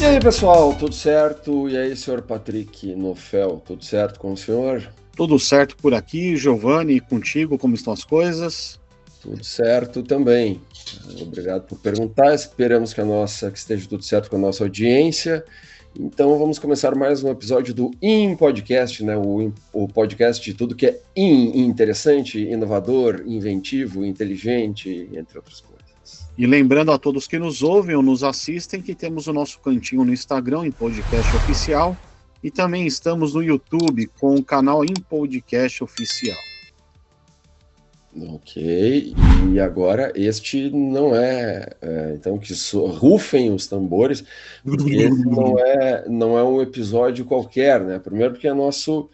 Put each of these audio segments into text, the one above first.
E aí, pessoal, tudo certo? E aí, senhor Patrick Nofel, tudo certo com o senhor? Tudo certo por aqui, Giovanni, contigo, como estão as coisas? Tudo certo também. Obrigado por perguntar. Esperamos que esteja tudo certo com a nossa audiência. Então, vamos começar mais um episódio do Podcast, né? O podcast de tudo que é interessante, inovador, inventivo, inteligente, entre outras coisas. E lembrando a todos que nos ouvem ou nos assistem que temos o nosso cantinho no Instagram, em Podcast Oficial, e também estamos no YouTube com o canal em Podcast Oficial. Ok, e agora este não então rufem os tambores, porque esse não é um episódio qualquer, né? Primeiro porque é nosso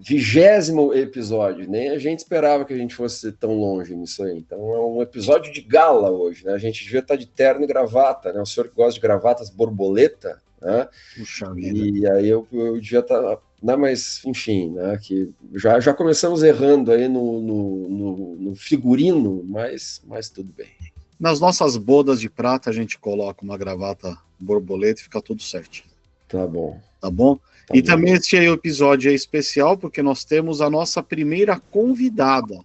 20º episódio, nem a gente esperava que a gente fosse tão longe nisso aí. Então é um episódio de gala hoje, né? A gente devia estar de terno e gravata, né? O senhor que gosta de gravatas borboleta, né? Puxa vida. E aí eu devia estar... Não, mas, enfim, né, que já começamos errando aí no figurino, mas tudo bem. Nas nossas bodas de prata, a gente coloca uma gravata borboleta e fica tudo certo. Tá bom. Tá bom? Tá E bom. também este episódio é especial porque nós temos a nossa primeira convidada.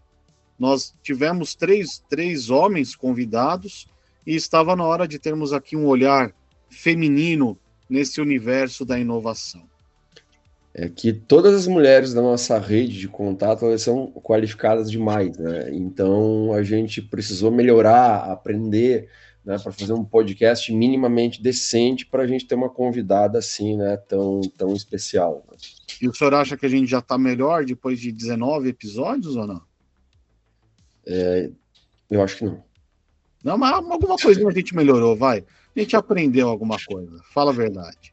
Nós tivemos três homens convidados e estava na hora de termos aqui um olhar feminino nesse universo da inovação. É que todas as mulheres da nossa rede de contato, elas são qualificadas demais, né? Então a gente precisou melhorar, aprender, né, para fazer um podcast minimamente decente para a gente ter uma convidada assim, né, tão especial. E o senhor acha que a gente já está melhor depois de 19 episódios ou não? Eu acho que não. Não, mas alguma coisinha a gente melhorou, vai. A gente aprendeu alguma coisa, fala a verdade.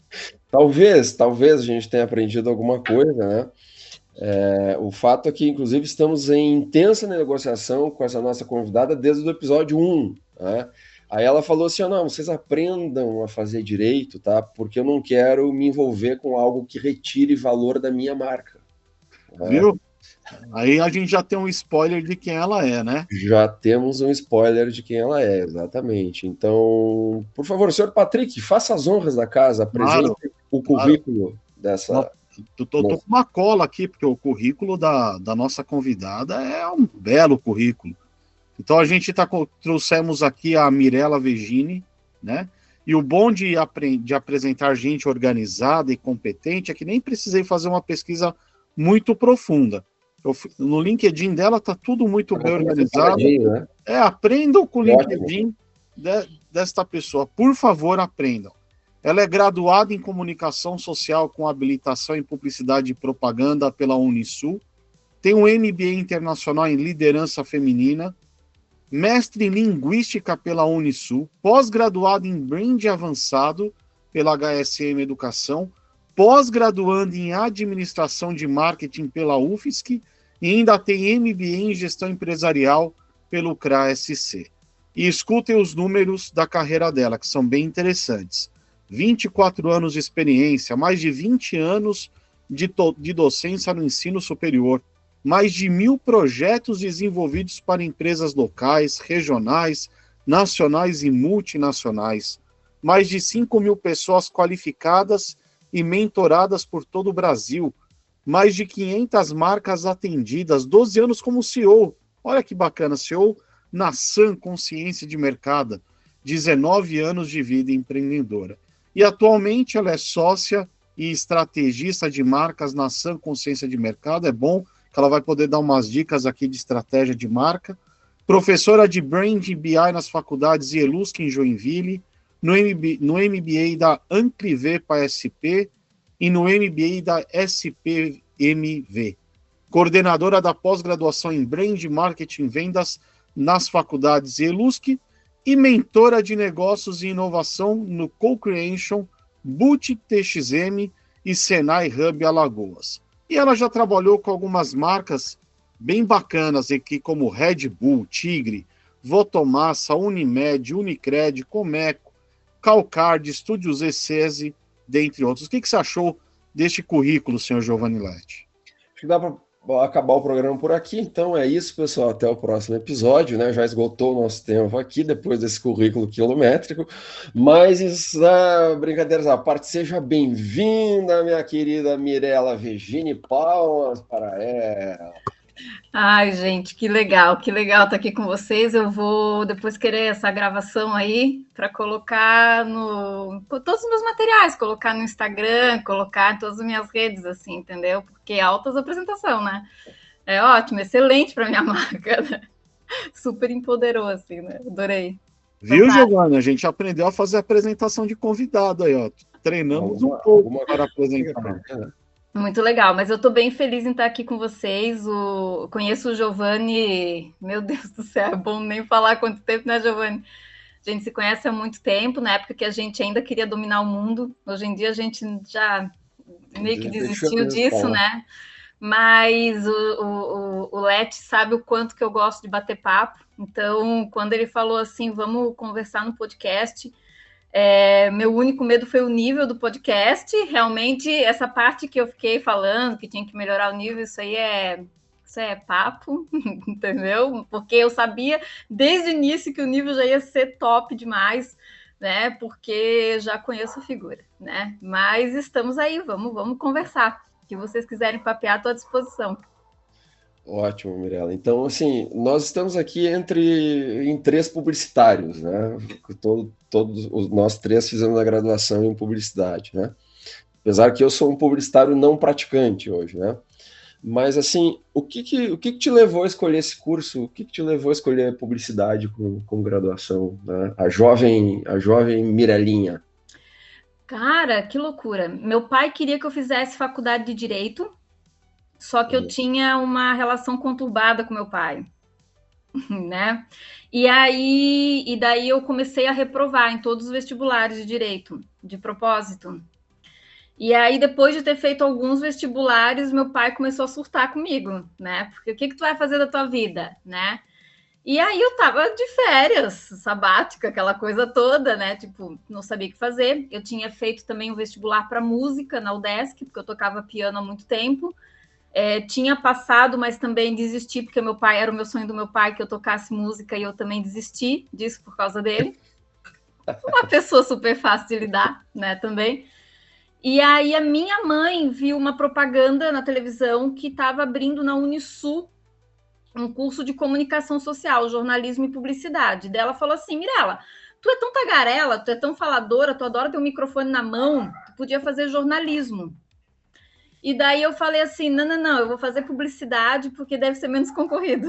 Talvez a gente tenha aprendido alguma coisa, né? O fato é que, inclusive, estamos em intensa negociação com essa nossa convidada desde o episódio 1, né? Aí ela falou assim, não, vocês aprendam a fazer direito, tá? Porque eu não quero me envolver com algo que retire valor da minha marca. Né? Viu? Aí a gente já tem um spoiler de quem ela é, né? Já temos um spoiler de quem ela é, exatamente. Então, por favor, senhor Patrick, faça as honras da casa, apresente o currículo dessa... Tô com uma cola aqui, porque o currículo da nossa convidada é um belo currículo. Então a gente trouxemos aqui a Mirella Vegini, né? E o bom de apresentar gente organizada e competente é que nem precisei fazer uma pesquisa muito profunda. No LinkedIn dela tá tudo muito bem organizado. Né? Aprendam com o LinkedIn desta pessoa. Por favor, aprendam. Ela é graduada em Comunicação Social com habilitação em Publicidade e Propaganda pela Unisul, tem um MBA Internacional em Liderança Feminina, mestre em Linguística pela Unisul, pós-graduado em Brand Avançado pela HSM Educação, pós-graduando em Administração de Marketing pela UFSC e ainda tem MBA em Gestão Empresarial pelo CRA-SC. E escutem os números da carreira dela, que são bem interessantes. 24 anos de experiência, mais de 20 anos de docência no ensino superior, mais de 1.000 projetos desenvolvidos para empresas locais, regionais, nacionais e multinacionais, mais de 5.000 pessoas qualificadas e mentoradas por todo o Brasil, mais de 500 marcas atendidas, 12 anos como CEO, olha que bacana, CEO na Sun Consciência de Mercado, 19 anos de vida empreendedora. E atualmente ela é sócia e estrategista de marcas na Sun Consciência de Mercado. É bom que ela vai poder dar umas dicas aqui de estratégia de marca. Professora de Brand BI nas faculdades IELUSC em Joinville, no MBA da Anclivé para SP e no MBA da SPMV. Coordenadora da pós-graduação em Brand Marketing Vendas nas faculdades IELUSC e mentora de negócios e inovação no Co-Creation, Boutique TXM e Senai Hub Alagoas. E ela já trabalhou com algumas marcas bem bacanas aqui, como Red Bull, Tigre, Votomassa, Unimed, Unicred, Comeco, Calcard, Estúdios ECESE, dentre outros. O que você achou deste currículo, senhor Giovanni Letti? Acho que dá para acabar o programa por aqui. Então é isso, pessoal. Até o próximo episódio, né? Já esgotou o nosso tempo aqui, depois desse currículo quilométrico. Mas, brincadeiras à parte, seja bem-vinda, minha querida Mirela Regine. Palmas para ela. Ai, gente, que legal estar aqui com vocês. Eu vou depois querer essa gravação aí para colocar com todos os meus materiais, colocar no Instagram, colocar em todas as minhas redes, assim, entendeu? Porque altas apresentação, né? É ótimo, excelente para minha marca, né? Super empoderou, assim, né? Adorei. Viu, Giovana? A gente aprendeu a fazer apresentação de convidado aí, ó. Treinamos um pouco para apresentar. Muito legal, mas eu estou bem feliz em estar aqui com vocês. Conheço o Giovanni, meu Deus do céu, é bom nem falar quanto tempo, né, Giovanni? A gente se conhece há muito tempo, na época que a gente ainda queria dominar o mundo. Hoje em dia a gente já meio que desistiu disso, né? Mas o Lete sabe o quanto que eu gosto de bater papo. Então, quando ele falou assim, vamos conversar no podcast, meu único medo foi o nível do podcast. Realmente, essa parte que eu fiquei falando, que tinha que melhorar o nível, isso é papo, entendeu? Porque eu sabia desde o início que o nível já ia ser top demais, né? Porque já conheço a figura, né? Mas estamos aí, vamos conversar. Se vocês quiserem papear, estou à disposição. Ótimo, Mirela. Então, assim, nós estamos aqui em três publicitários, né? Todos nós três fizemos a graduação em publicidade, né? Apesar que eu sou um publicitário não praticante hoje, né? Mas, assim, o que te levou a escolher esse curso? O que te levou a escolher publicidade com graduação, né? A jovem Mirelinha. Cara, que loucura. Meu pai queria que eu fizesse faculdade de Direito, só que eu tinha uma relação conturbada com meu pai, né? E daí eu comecei a reprovar em todos os vestibulares de Direito, de propósito. E aí, depois de ter feito alguns vestibulares, meu pai começou a surtar comigo, né? Porque o que tu vai fazer da tua vida, né? E aí eu tava de férias, sabática, aquela coisa toda, né? Tipo, não sabia o que fazer. Eu tinha feito também um vestibular para música na UDESC, porque eu tocava piano há muito tempo. Tinha passado, mas também desisti, porque era o meu sonho do meu pai que eu tocasse música e eu também desisti disso por causa dele. Uma pessoa super fácil de lidar, né? Também. E aí a minha mãe viu uma propaganda na televisão que estava abrindo na Unisul um curso de comunicação social, jornalismo e publicidade. Daí ela falou assim, Mirela, tu é tão tagarela, tu é tão faladora, tu adora ter um microfone na mão, tu podia fazer jornalismo. E daí eu falei assim, não, eu vou fazer publicidade porque deve ser menos concorrido.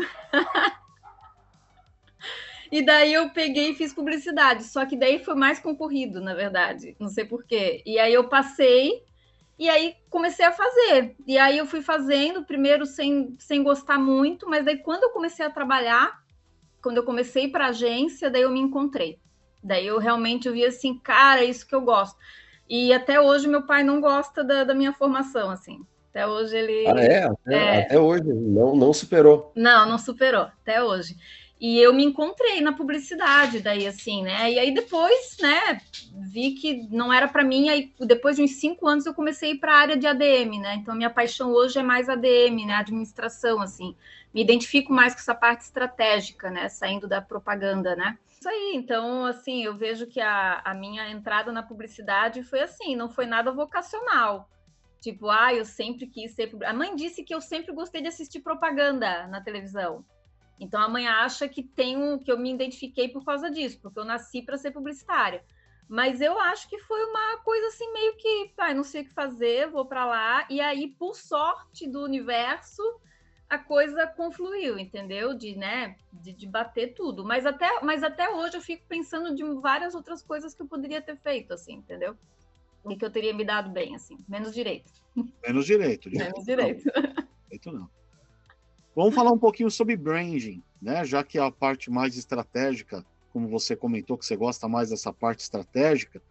E daí eu peguei e fiz publicidade, só que daí foi mais concorrido, na verdade, não sei porquê. E aí eu passei, e aí comecei a fazer. E aí eu fui fazendo, primeiro sem gostar muito, mas daí quando eu comecei a trabalhar, quando eu comecei para a agência, daí eu me encontrei. Daí eu realmente vi assim, cara, é isso que eu gosto. E até hoje meu pai não gosta da minha formação, assim. Até hoje ele... Até hoje, não superou. Não superou, até hoje. E eu me encontrei na publicidade daí, assim, né? E aí depois, né, vi que não era para mim, aí depois de uns 5 anos eu comecei a ir para a área de ADM, né? Então minha paixão hoje é mais ADM, né? Administração, assim. Me identifico mais com essa parte estratégica, né? Saindo da propaganda, né? Isso aí, então, assim, eu vejo que a minha entrada na publicidade foi assim, não foi nada vocacional. Tipo, eu sempre quis ser... A mãe disse que eu sempre gostei de assistir propaganda na televisão. Então a mãe acha que que eu me identifiquei por causa disso, porque eu nasci para ser publicitária. Mas eu acho que foi uma coisa assim meio que, não sei o que fazer, vou para lá. E aí, por sorte do universo, a coisa confluiu, entendeu? De bater tudo. Mas até hoje eu fico pensando de várias outras coisas que eu poderia ter feito, assim, entendeu? E que eu teria me dado bem, assim. Menos direito. Menos direito. Menos direito. Direito não. Vamos falar um pouquinho sobre branding, né? Já que é a parte mais estratégica, como você comentou que você gosta mais dessa parte estratégica,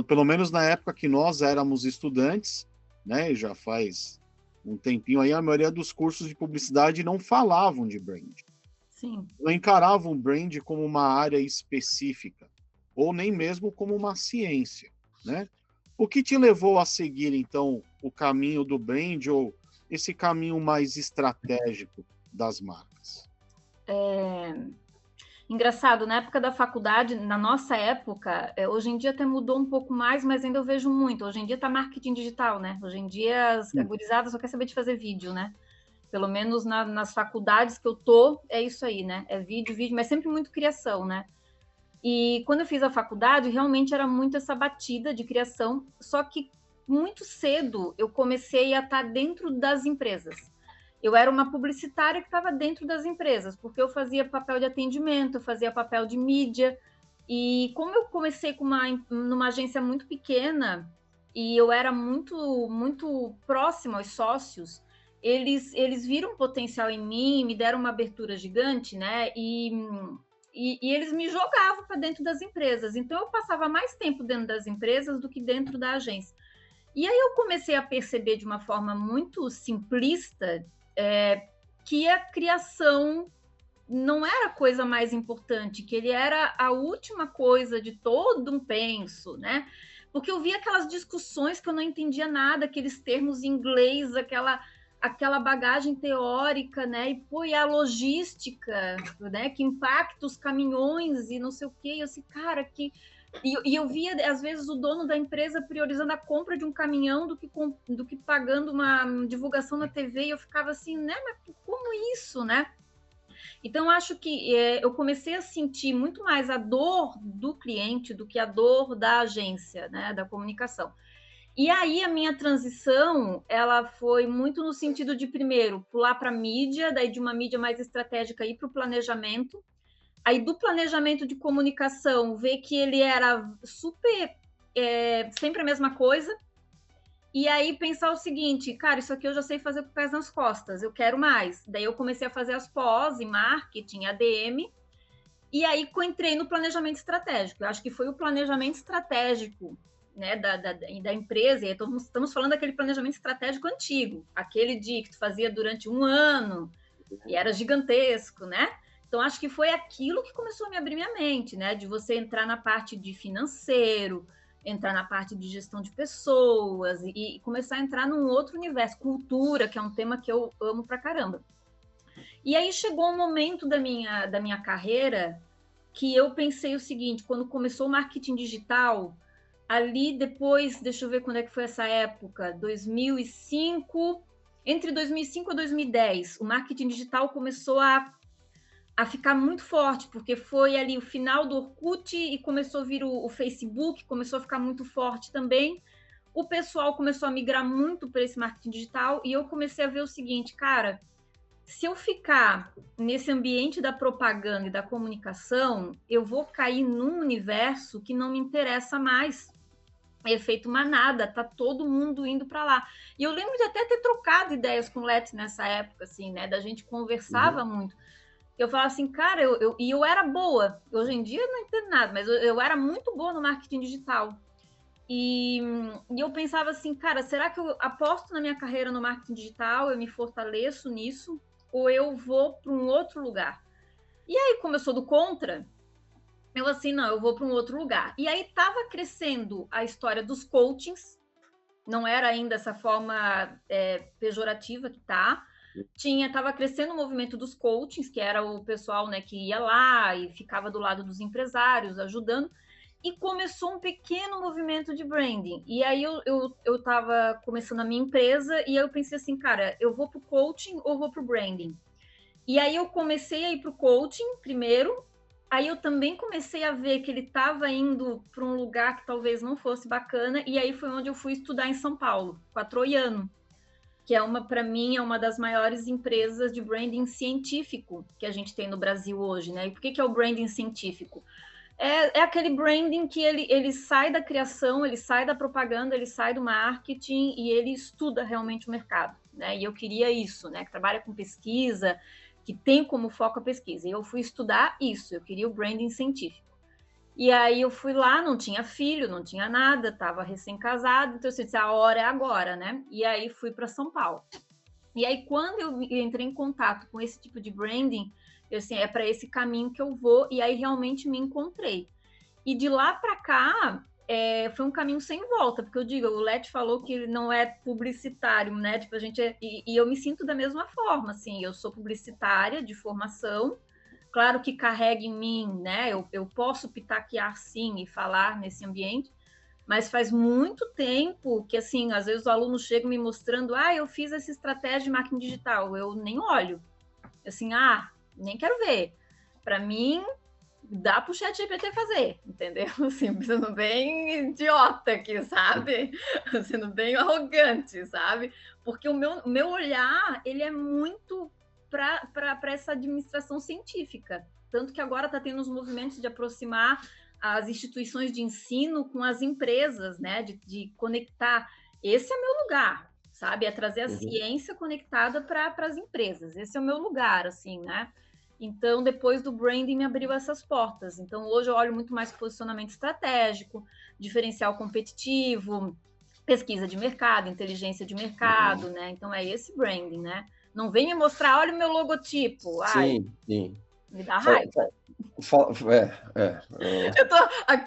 pelo menos na época que nós éramos estudantes, né? E já faz um tempinho aí, a maioria dos cursos de publicidade não falavam de branding. Sim. Não encaravam o brand como uma área específica, ou nem mesmo como uma ciência, né? O que te levou a seguir, então, o caminho do brand, ou esse caminho mais estratégico das marcas? Engraçado, na época da faculdade, na nossa época, hoje em dia até mudou um pouco mais, mas ainda eu vejo muito. Hoje em dia tá marketing digital, né? Hoje em dia a gurizada só quer saber de fazer vídeo, né? Pelo menos nas faculdades que eu tô, é isso aí, né? É vídeo, mas sempre muito criação, né? E quando eu fiz a faculdade, realmente era muito essa batida de criação, só que muito cedo eu comecei a estar dentro das empresas. Eu era uma publicitária que estava dentro das empresas, porque eu fazia papel de atendimento, eu fazia papel de mídia, e como eu comecei numa agência muito pequena, e eu era muito próxima aos sócios, eles viram potencial em mim, me deram uma abertura gigante, né? E eles me jogavam para dentro das empresas. Então, eu passava mais tempo dentro das empresas do que dentro da agência. E aí eu comecei a perceber de uma forma muito simplista que a criação não era a coisa mais importante, que ele era a última coisa de todo um penso, né? Porque eu via aquelas discussões que eu não entendia nada, aqueles termos em inglês, aquela bagagem teórica, né? E a logística, né? Que impacta os caminhões e não sei o quê. Eu assim, cara, que... E eu via, às vezes, o dono da empresa priorizando a compra de um caminhão do que pagando uma divulgação na TV, e eu ficava assim, né? Mas como isso, né? Então, acho que eu comecei a sentir muito mais a dor do cliente do que a dor da agência, né? Da comunicação. E aí a minha transição, ela foi muito no sentido de, primeiro, pular para a mídia, daí de uma mídia mais estratégica ir para o planejamento, aí do planejamento de comunicação, ver que ele era super, sempre a mesma coisa, e aí pensar o seguinte, cara, isso aqui eu já sei fazer com o pés nas costas, eu quero mais. Daí eu comecei a fazer as pós em marketing, ADM, e aí entrei no planejamento estratégico. Eu acho que foi o planejamento estratégico, né, da empresa, e estamos falando daquele planejamento estratégico antigo, aquele que tu fazia durante um ano, e era gigantesco, né? Então, acho que foi aquilo que começou a me abrir minha mente, né? De você entrar na parte de financeiro, entrar na parte de gestão de pessoas e começar a entrar num outro universo, cultura, que é um tema que eu amo pra caramba. E aí chegou um momento da minha carreira que eu pensei o seguinte, quando começou o marketing digital, ali depois, deixa eu ver quando é que foi essa época, 2005, entre 2005 e 2010, o marketing digital começou a ficar muito forte, porque foi ali o final do Orkut e começou a vir o Facebook, começou a ficar muito forte também. O pessoal começou a migrar muito para esse marketing digital e eu comecei a ver o seguinte, cara, se eu ficar nesse ambiente da propaganda e da comunicação, eu vou cair num universo que não me interessa mais. Efeito manada, tá todo mundo indo para lá. E eu lembro de até ter trocado ideias com o Let's nessa época, assim, né? Da gente conversava muito. Eu falava assim, cara, eu era boa. Hoje em dia eu não entendo nada, mas eu era muito boa no marketing digital. E eu pensava assim, cara, será que eu aposto na minha carreira no marketing digital, eu me fortaleço nisso, ou eu vou para um outro lugar? E aí, como eu sou do contra, eu assim, não, eu vou para um outro lugar. E aí estava crescendo a história dos coachings, não era ainda essa forma pejorativa que tá. Estava crescendo o movimento dos coachings, que era o pessoal, né, que ia lá e ficava do lado dos empresários, ajudando, e começou um pequeno movimento de branding. E aí eu estava começando a minha empresa, e aí eu pensei assim, cara, eu vou para o coaching ou vou para o branding? E aí eu comecei a ir para o coaching primeiro, aí eu também comecei a ver que ele estava indo para um lugar que talvez não fosse bacana, e aí foi onde eu fui estudar em São Paulo, com a Troiano, que para mim, é uma das maiores empresas de branding científico que a gente tem no Brasil hoje, né? E por que é o branding científico? É aquele branding que ele sai da criação, ele sai da propaganda, ele sai do marketing e ele estuda realmente o mercado, né? E eu queria isso, né? Que trabalha com pesquisa, que tem como foco a pesquisa. E eu fui estudar isso, eu queria o branding científico. E aí eu fui lá, não tinha filho, não tinha nada, estava recém-casado, então eu disse, a hora é agora, né? E aí fui para São Paulo. E aí quando eu entrei em contato com esse tipo de branding, eu assim, é para esse caminho que eu vou, e aí realmente me encontrei. E de lá para cá, foi um caminho sem volta, porque eu digo, o Leti falou que ele não é publicitário, né? Tipo, a gente e eu me sinto da mesma forma, assim, eu sou publicitária de formação, claro que carrega em mim, né? Eu posso pitaquear sim e falar nesse ambiente, mas faz muito tempo que, assim, às vezes os alunos chegam me mostrando, eu fiz essa estratégia de marketing digital, eu nem olho, assim, nem quero ver. Para mim, dá pro ChatGPT fazer, entendeu? Assim, sendo bem idiota aqui, sabe? Sendo bem arrogante, sabe? Porque o meu olhar, ele é muito para essa administração científica. Tanto que agora está tendo os movimentos de aproximar as instituições de ensino com as empresas, né? De conectar. Esse é meu lugar, sabe? É trazer a ciência conectada para as empresas. Esse é o meu lugar, assim, né? Então, depois do branding, me abriu essas portas. Então, hoje eu olho muito mais posicionamento estratégico, diferencial competitivo, pesquisa de mercado, inteligência de mercado, né? Então, é esse branding, né? Não vem me mostrar, olha o meu logotipo. Sim. Me dá raiva.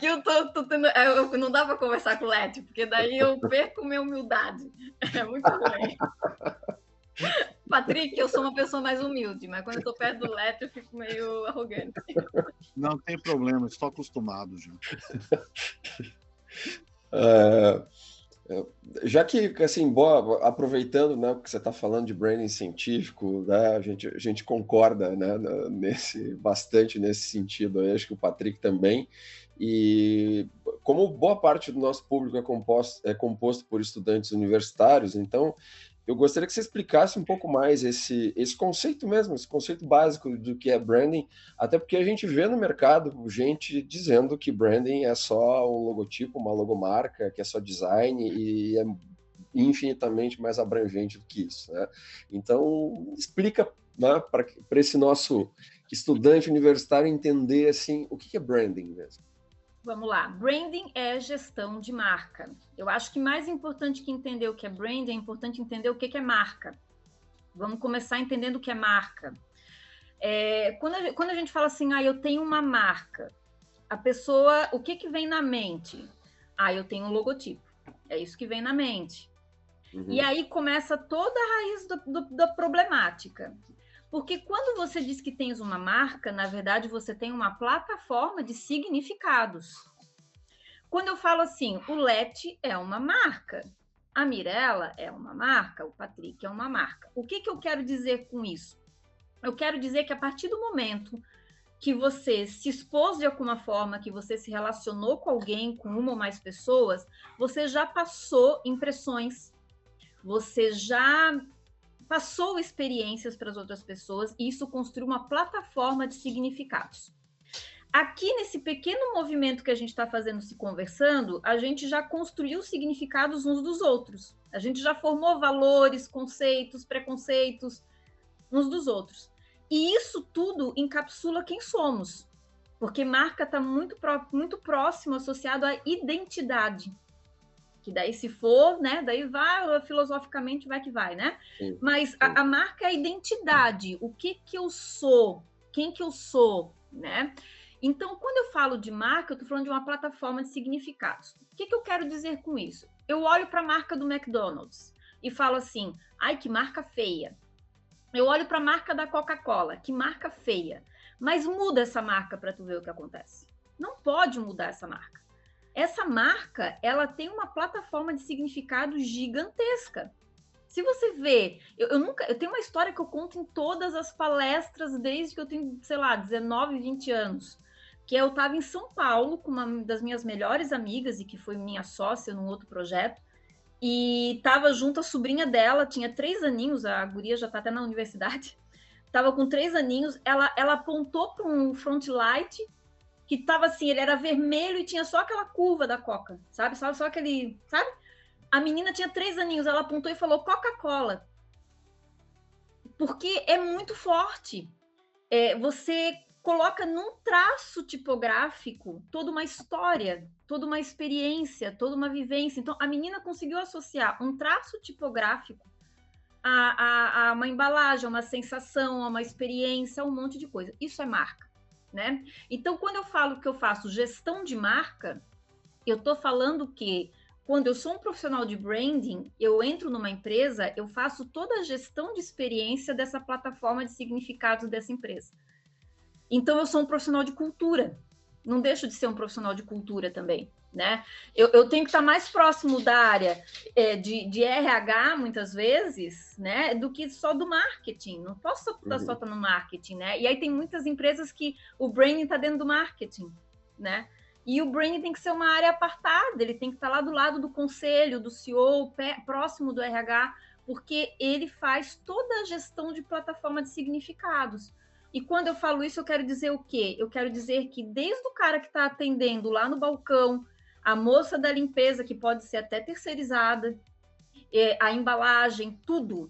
Eu tô tendo. Não dá para conversar com o Leti, porque daí eu perco minha humildade. É muito ruim. Patrick, eu sou uma pessoa mais humilde, mas quando eu tô perto do Leto, eu fico meio arrogante. Não tem problema, estou acostumado já. Já que, assim, aproveitando, né, que você está falando de branding científico, né, a gente concorda, né, bastante nesse sentido, eu acho que o Patrick também, e como boa parte do nosso público é composto por estudantes universitários, então eu gostaria que você explicasse um pouco mais esse conceito mesmo, esse conceito básico do que é branding, até porque a gente vê no mercado gente dizendo que branding é só um logotipo, uma logomarca, que é só design e é infinitamente mais abrangente do que isso, né? Então, explica, né, para esse nosso estudante universitário entender assim, o que é branding mesmo. Vamos lá. Branding é gestão de marca. Eu acho que mais importante que entender o que é branding, é importante entender o que é marca. Vamos começar entendendo o que é marca. Quando a gente fala assim, eu tenho uma marca, a pessoa, o que vem na mente? Eu tenho um logotipo. É isso que vem na mente. E aí começa toda a raiz da problemática. Porque quando você diz que tens uma marca, na verdade, você tem uma plataforma de significados. Quando eu falo assim, o Leti é uma marca, a Mirella é uma marca, o Patrick é uma marca. O que eu quero dizer com isso? Eu quero dizer que a partir do momento que você se expôs de alguma forma, que você se relacionou com alguém, com uma ou mais pessoas, você já passou impressões, você já passou experiências para as outras pessoas e isso construiu uma plataforma de significados. Aqui, nesse pequeno movimento que a gente está fazendo se conversando, a gente já construiu significados uns dos outros. A gente já formou valores, conceitos, preconceitos uns dos outros. E isso tudo encapsula quem somos, porque marca está muito próximo, associado à identidade. Que daí se for, né, daí vai, filosoficamente vai que vai, né? Sim, mas sim. A marca é a identidade, o que eu sou, quem que eu sou, né? Então, quando eu falo de marca, eu estou falando de uma plataforma de significados. O que eu quero dizer com isso? Eu olho para a marca do McDonald's e falo assim, que marca feia. Eu olho para a marca da Coca-Cola, que marca feia. Mas muda essa marca para tu ver o que acontece. Não pode mudar essa marca. Essa marca, ela tem uma plataforma de significado gigantesca. Se você vê, eu tenho uma história que eu conto em todas as palestras desde que eu tenho, 19, 20 anos, que eu estava em São Paulo com uma das minhas melhores amigas e que foi minha sócia num outro projeto, e estava junto a sobrinha dela, tinha 3 aninhos, a guria já está até na universidade, estava com 3 aninhos, ela apontou para um front light que tava assim, ele era vermelho e tinha só aquela curva da Coca, sabe? Só aquele, sabe? A menina tinha 3 aninhos, ela apontou e falou Coca-Cola. Porque é muito forte. Você coloca num traço tipográfico toda uma história, toda uma experiência, toda uma vivência. Então, a menina conseguiu associar um traço tipográfico a uma embalagem, a uma sensação, a uma experiência, a um monte de coisa. Isso é marca. Né? Então, quando eu falo que eu faço gestão de marca, Eu estou falando que quando eu sou um profissional de branding, eu entro numa empresa, eu faço toda a gestão de experiência dessa plataforma de significados dessa empresa. Então, eu sou um profissional de cultura. Não deixo de ser um profissional de cultura também, né? Eu tenho que estar mais próximo da área de RH, muitas vezes, né? Do que só do marketing. Não posso só estar no marketing, né? E aí tem muitas empresas que o branding está dentro do marketing, né? E o branding tem que ser uma área apartada, ele tem que estar lá do lado do conselho, do CEO, próximo do RH, porque ele faz toda a gestão de plataforma de significados. E quando eu falo isso, eu quero dizer o quê? Eu quero dizer que desde o cara que está atendendo lá no balcão, a moça da limpeza, que pode ser até terceirizada, a embalagem, tudo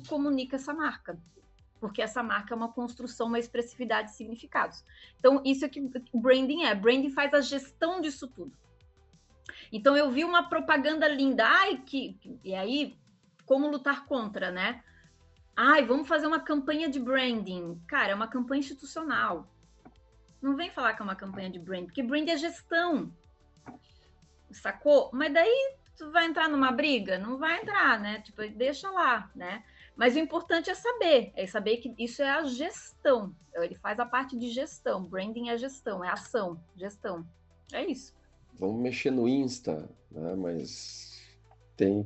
comunica essa marca. Porque essa marca é uma construção, uma expressividade de significados. Então, isso é que o branding é. Branding faz a gestão disso tudo. Então, eu vi uma propaganda linda. E aí, como lutar contra, né? Vamos fazer uma campanha de branding. Cara, é uma campanha institucional. Não vem falar que é uma campanha de branding, porque branding é gestão. Sacou? Mas daí tu vai entrar numa briga? Não vai entrar, né? Tipo, deixa lá, né? Mas o importante é saber que isso é a gestão. Ele faz a parte de gestão. Branding é gestão, é ação, gestão. É isso. Vamos mexer no Insta, né? Mas tem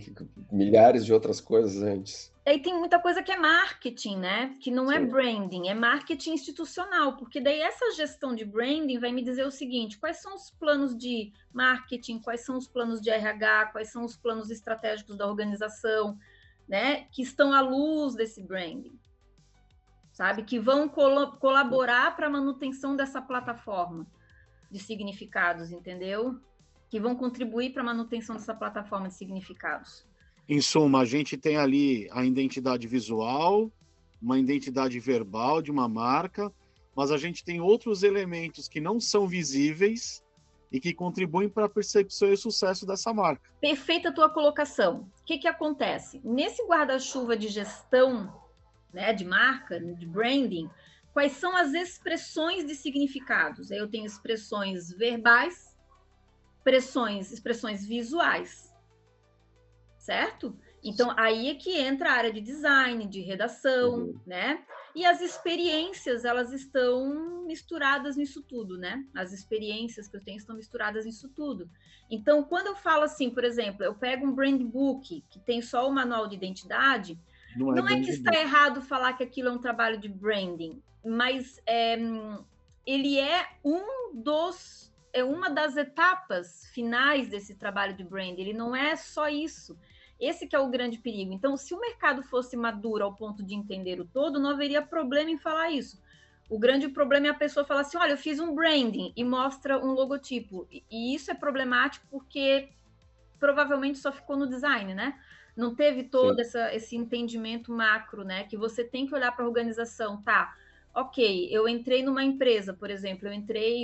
milhares de outras coisas antes. Aí tem muita coisa que é marketing, né? Que não é branding, é marketing institucional, porque daí essa gestão de branding vai me dizer o seguinte: quais são os planos de marketing, quais são os planos de RH, quais são os planos estratégicos da organização, né? Que estão à luz desse branding, sabe? Que vão colaborar para a manutenção dessa plataforma de significados, entendeu? Que vão contribuir para a manutenção dessa plataforma de significados. Em suma, a gente tem ali a identidade visual, uma identidade verbal de uma marca, mas a gente tem outros elementos que não são visíveis e que contribuem para a percepção e o sucesso dessa marca. Perfeita a tua colocação. O que acontece? Nesse guarda-chuva de gestão, né, de marca, de branding, quais são as expressões de significados? Eu tenho expressões verbais, expressões visuais. Certo? Então, aí é que entra a área de design, de redação, né? E as experiências, elas estão misturadas nisso tudo, né? As experiências que eu tenho estão misturadas nisso tudo. Então, quando eu falo assim, por exemplo, eu pego um brand book, que tem só o manual de identidade, não é que está errado falar que aquilo é um trabalho de branding, mas ele é uma das etapas finais desse trabalho de branding, ele não é só isso. Esse que é o grande perigo. Então, se o mercado fosse maduro ao ponto de entender o todo, não haveria problema em falar isso. O grande problema é a pessoa falar assim, olha, eu fiz um branding e mostra um logotipo. E isso é problemático porque provavelmente só ficou no design, né? Não teve todo esse entendimento macro, né? Que você tem que olhar para a organização, tá? Ok, eu entrei numa empresa, por exemplo,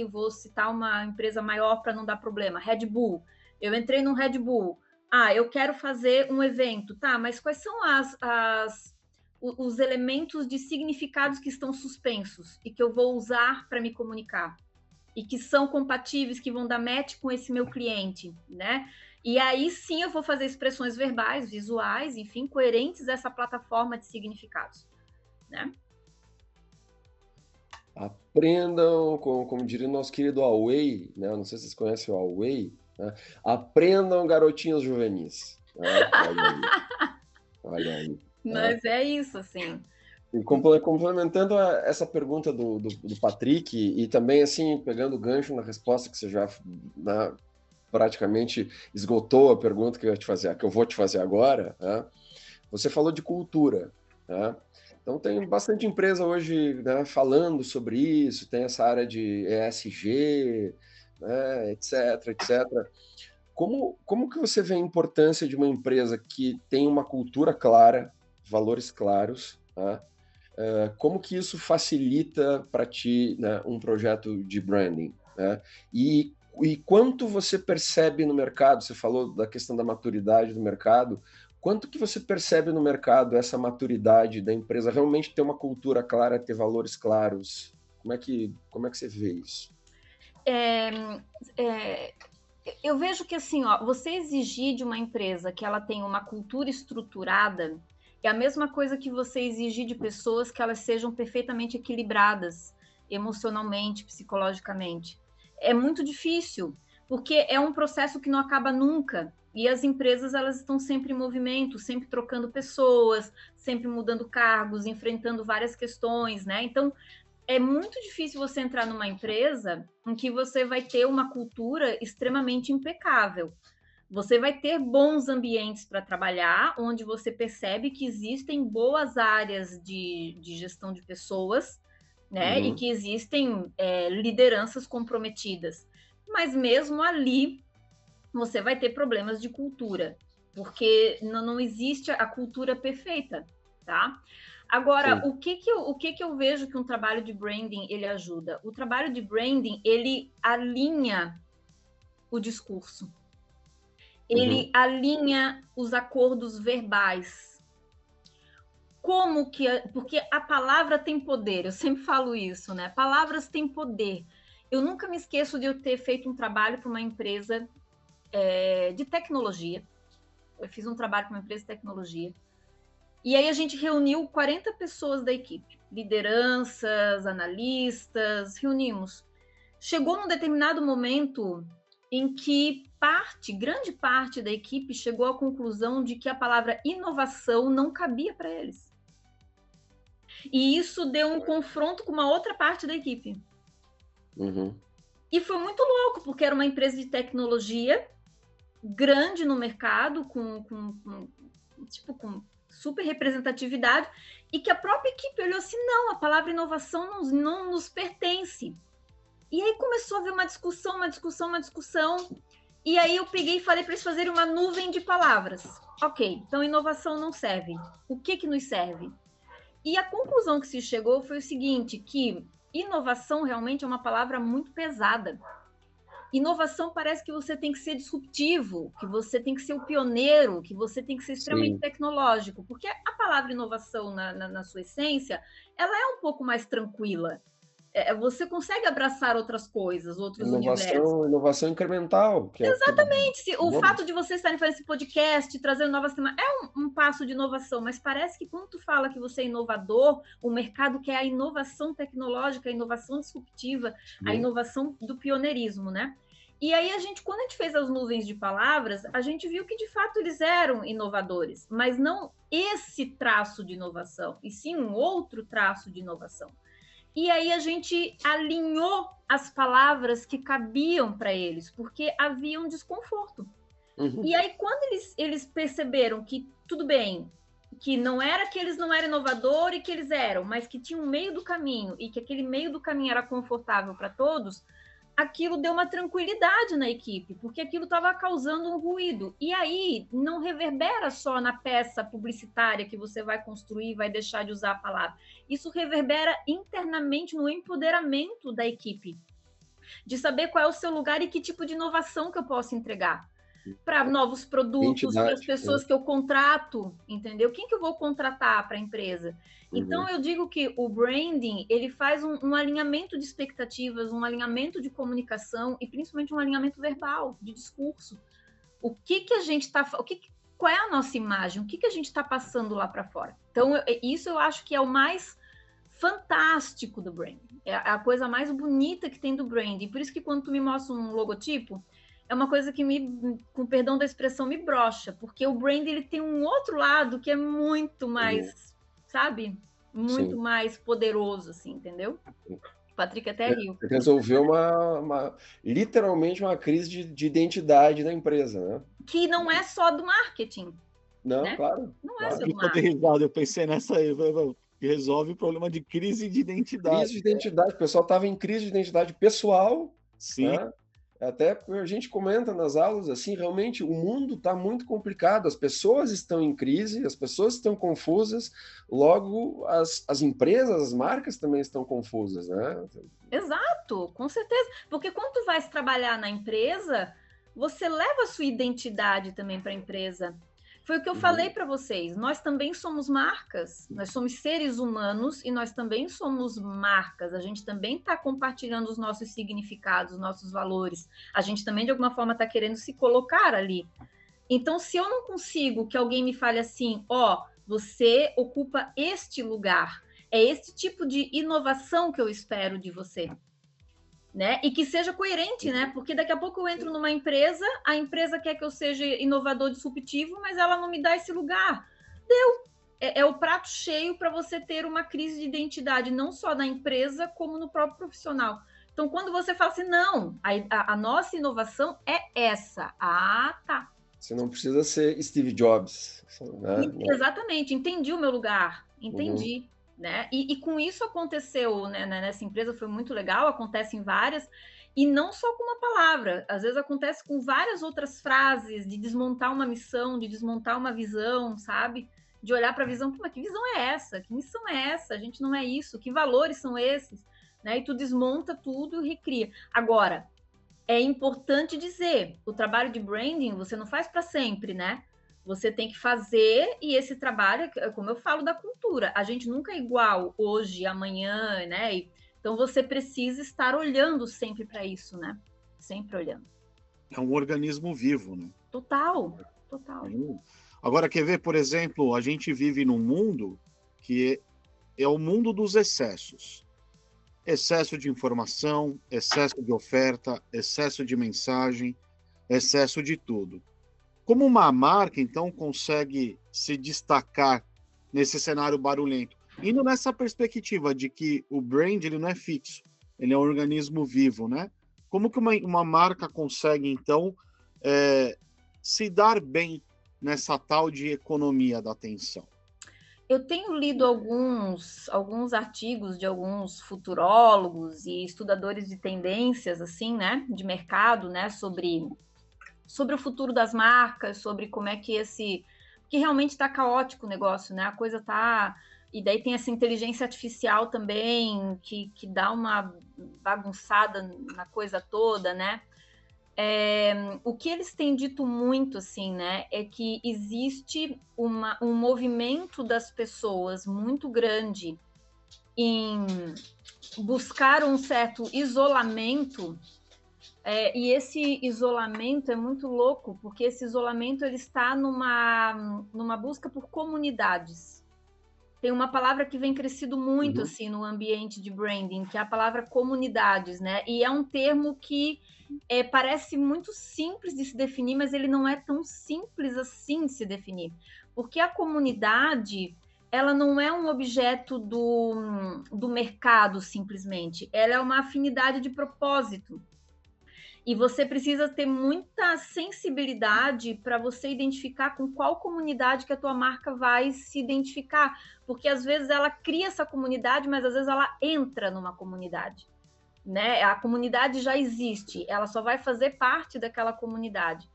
vou citar uma empresa maior para não dar problema, Red Bull. Eu entrei no Red Bull. Eu quero fazer um evento, tá? Mas quais são os elementos de significados que estão suspensos e que eu vou usar para me comunicar? E que são compatíveis, que vão dar match com esse meu cliente, né? E aí sim eu vou fazer expressões verbais, visuais, enfim, coerentes a essa plataforma de significados, né? Aprendam, como diria o nosso querido Huawei, né? Não sei se vocês conhecem o Huawei, né? Aprendam, garotinhos juvenis. Né? Olha aí. Mas é isso, assim. E complementando essa pergunta do Patrick, e também, assim, pegando o gancho na resposta que você já praticamente esgotou a pergunta que eu vou te fazer agora, né? Você falou de cultura, né? Então tem bastante empresa hoje, né, falando sobre isso, tem essa área de ESG, né, etc. Como que você vê a importância de uma empresa que tem uma cultura clara, valores claros, tá? Como que isso facilita para ti, né, um projeto de branding, né? E quanto você percebe no mercado, você falou da questão da maturidade do mercado, quanto que você percebe no mercado essa maturidade da empresa realmente ter uma cultura clara, ter valores claros? Como é que você vê isso? Eu vejo que assim, ó, você exigir de uma empresa que ela tenha uma cultura estruturada é a mesma coisa que você exigir de pessoas que elas sejam perfeitamente equilibradas emocionalmente, psicologicamente. É muito difícil, porque é um processo que não acaba nunca. E as empresas, elas estão sempre em movimento, sempre trocando pessoas, sempre mudando cargos, enfrentando várias questões, né? Então, é muito difícil você entrar numa empresa em que você vai ter uma cultura extremamente impecável. Você vai ter bons ambientes para trabalhar, onde você percebe que existem boas áreas de gestão de pessoas, né? E que existem lideranças comprometidas. Mas mesmo ali, você vai ter problemas de cultura, porque não existe a cultura perfeita, tá? Agora, o que eu vejo que um trabalho de branding ele ajuda? O trabalho de branding, ele alinha o discurso. Ele alinha os acordos verbais. Como que... Porque a palavra tem poder, eu sempre falo isso, né? Palavras têm poder. Eu nunca me esqueço de eu ter feito um trabalho para uma empresa de tecnologia. Eu fiz um trabalho para uma empresa de tecnologia. E aí a gente reuniu 40 pessoas da equipe, lideranças, analistas, reunimos. Chegou num determinado momento em que grande parte da equipe chegou à conclusão de que a palavra inovação não cabia para eles. E isso deu um confronto com uma outra parte da equipe. E foi muito louco, porque era uma empresa de tecnologia grande no mercado, com super representatividade, e que a própria equipe olhou assim, não, a palavra inovação não nos pertence. E aí começou a haver uma discussão, e aí eu peguei e falei para eles fazerem uma nuvem de palavras. Ok, então inovação não serve. O que nos serve? E a conclusão que se chegou foi o seguinte, que inovação realmente é uma palavra muito pesada. Inovação parece que você tem que ser disruptivo, que você tem que ser o pioneiro, que você tem que ser extremamente tecnológico, porque a palavra inovação, na sua essência, ela é um pouco mais tranquila. Você consegue abraçar outras coisas, outros universos. Inovação incremental. Exatamente. O fato de vocês estarem fazendo esse podcast, trazendo novas temas, é um passo de inovação, mas parece que quando tu fala que você é inovador, o mercado quer a inovação tecnológica, a inovação disruptiva, a inovação do pioneirismo, né? E aí, quando a gente fez as nuvens de palavras, a gente viu que, de fato, eles eram inovadores, mas não esse traço de inovação, e sim um outro traço de inovação. E aí a gente alinhou as palavras que cabiam para eles, porque havia um desconforto. E aí, quando eles perceberam que, tudo bem, que não era que eles não eram inovadores e que eles eram, mas que tinha um meio do caminho, e que aquele meio do caminho era confortável para todos, aquilo deu uma tranquilidade na equipe, porque aquilo estava causando um ruído. E aí, não reverbera só na peça publicitária que você vai construir, vai deixar de usar a palavra. Isso reverbera internamente no empoderamento da equipe, de saber qual é o seu lugar e que tipo de inovação que eu posso entregar para novos produtos, para as pessoas que eu contrato, entendeu? Quem que eu vou contratar para a empresa? Então, eu digo que o branding, ele faz um alinhamento de expectativas, um alinhamento de comunicação e principalmente um alinhamento verbal, de discurso. O que a gente está... Qual é a nossa imagem? O que a gente está passando lá para fora? Então, isso eu acho que é o mais fantástico do branding. É a coisa mais bonita que tem do branding. Por isso que quando tu me mostra um logotipo, é uma coisa que com perdão da expressão, me brocha, porque o brand ele tem um outro lado que é muito mais, sabe? Muito mais poderoso, assim, entendeu? O Patrick até riu. Resolveu literalmente uma crise de identidade da empresa, né? Que não é só do marketing. Não, né? claro. Não é só do marketing. Eu pensei nessa aí, que resolve o problema de crise de identidade. Crise de identidade. O pessoal estava em crise de identidade pessoal. Sim. Né? Até a gente comenta nas aulas, assim, realmente o mundo está muito complicado, as pessoas estão em crise, as pessoas estão confusas, logo as empresas, as marcas também estão confusas, né? Exato, com certeza, porque quando tu vais trabalhar na empresa, você leva a sua identidade também para a empresa. Foi o que eu falei para vocês. Nós também somos marcas, nós somos seres humanos e nós também somos marcas. A gente também está compartilhando os nossos significados, os nossos valores. A gente também, de alguma forma, está querendo se colocar ali. Então, se eu não consigo que alguém me fale assim, ó, você ocupa este lugar, é esse tipo de inovação que eu espero de você. Né? E que seja coerente, né? Porque daqui a pouco eu entro numa empresa, a empresa quer que eu seja inovador disruptivo, mas ela não me dá esse lugar. Deu. É o prato cheio para você ter uma crise de identidade, não só na empresa, como no próprio profissional. Então, quando você fala assim, não, a nossa inovação é essa. Ah, tá. Você não precisa ser Steve Jobs. Né? Exatamente, entendi o meu lugar, entendi. Né? E com isso aconteceu, né, nessa empresa, foi muito legal, acontece em várias, e não só com uma palavra, às vezes acontece com várias outras frases, de desmontar uma missão, de desmontar uma visão, sabe? De olhar para a visão, mas que visão é essa? Que missão é essa? A gente não é isso, que valores são esses? Né? E tu desmonta tudo e recria. Agora, é importante dizer, o trabalho de branding você não faz para sempre, né? Você tem que fazer, e esse trabalho, como eu falo da cultura, a gente nunca é igual hoje, amanhã, né? Então você precisa estar olhando sempre para isso, né? Sempre olhando. É um organismo vivo, né? Total. Agora, quer ver, por exemplo, a gente vive num mundo que é o mundo dos excessos. Excesso de informação, excesso de oferta, excesso de mensagem, excesso de tudo. Como uma marca, então, consegue se destacar nesse cenário barulhento? Indo nessa perspectiva de que o brand ele não é fixo, ele é um organismo vivo, né? Como que uma marca consegue, então, se dar bem nessa tal de economia da atenção? Eu tenho lido alguns artigos de alguns futurólogos e estudadores de tendências, assim, né, de mercado, né, sobre o futuro das marcas, sobre como é que que realmente está caótico o negócio, né? A coisa tá... E daí tem essa inteligência artificial também, que dá uma bagunçada na coisa toda, né? O que eles têm dito muito, assim, né? É que existe um movimento das pessoas muito grande em buscar um certo isolamento. E esse isolamento é muito louco, porque esse isolamento ele está numa busca por comunidades. Tem uma palavra que vem crescido muito assim no ambiente de branding, que é a palavra comunidades, né? E é um termo que parece muito simples de se definir, mas ele não é tão simples assim de se definir, porque a comunidade ela não é um objeto do mercado simplesmente, ela é uma afinidade de propósito. E você precisa ter muita sensibilidade para você identificar com qual comunidade que a tua marca vai se identificar. Porque às vezes ela cria essa comunidade, mas às vezes ela entra numa comunidade. Né? A comunidade já existe, ela só vai fazer parte daquela comunidade.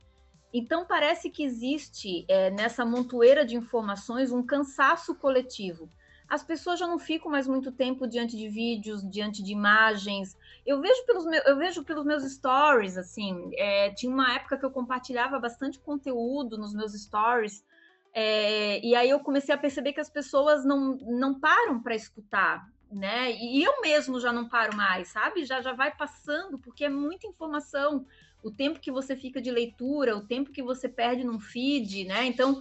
Então parece que existe nessa montoeira de informações um cansaço coletivo. As pessoas já não ficam mais muito tempo diante de vídeos, diante de imagens. Eu vejo pelos meus stories, assim, tinha uma época que eu compartilhava bastante conteúdo nos meus stories, e aí eu comecei a perceber que as pessoas não param para escutar, né? E eu mesmo já não paro mais, sabe? Já vai passando, porque é muita informação. O tempo que você fica de leitura, o tempo que você perde num feed, né? Então,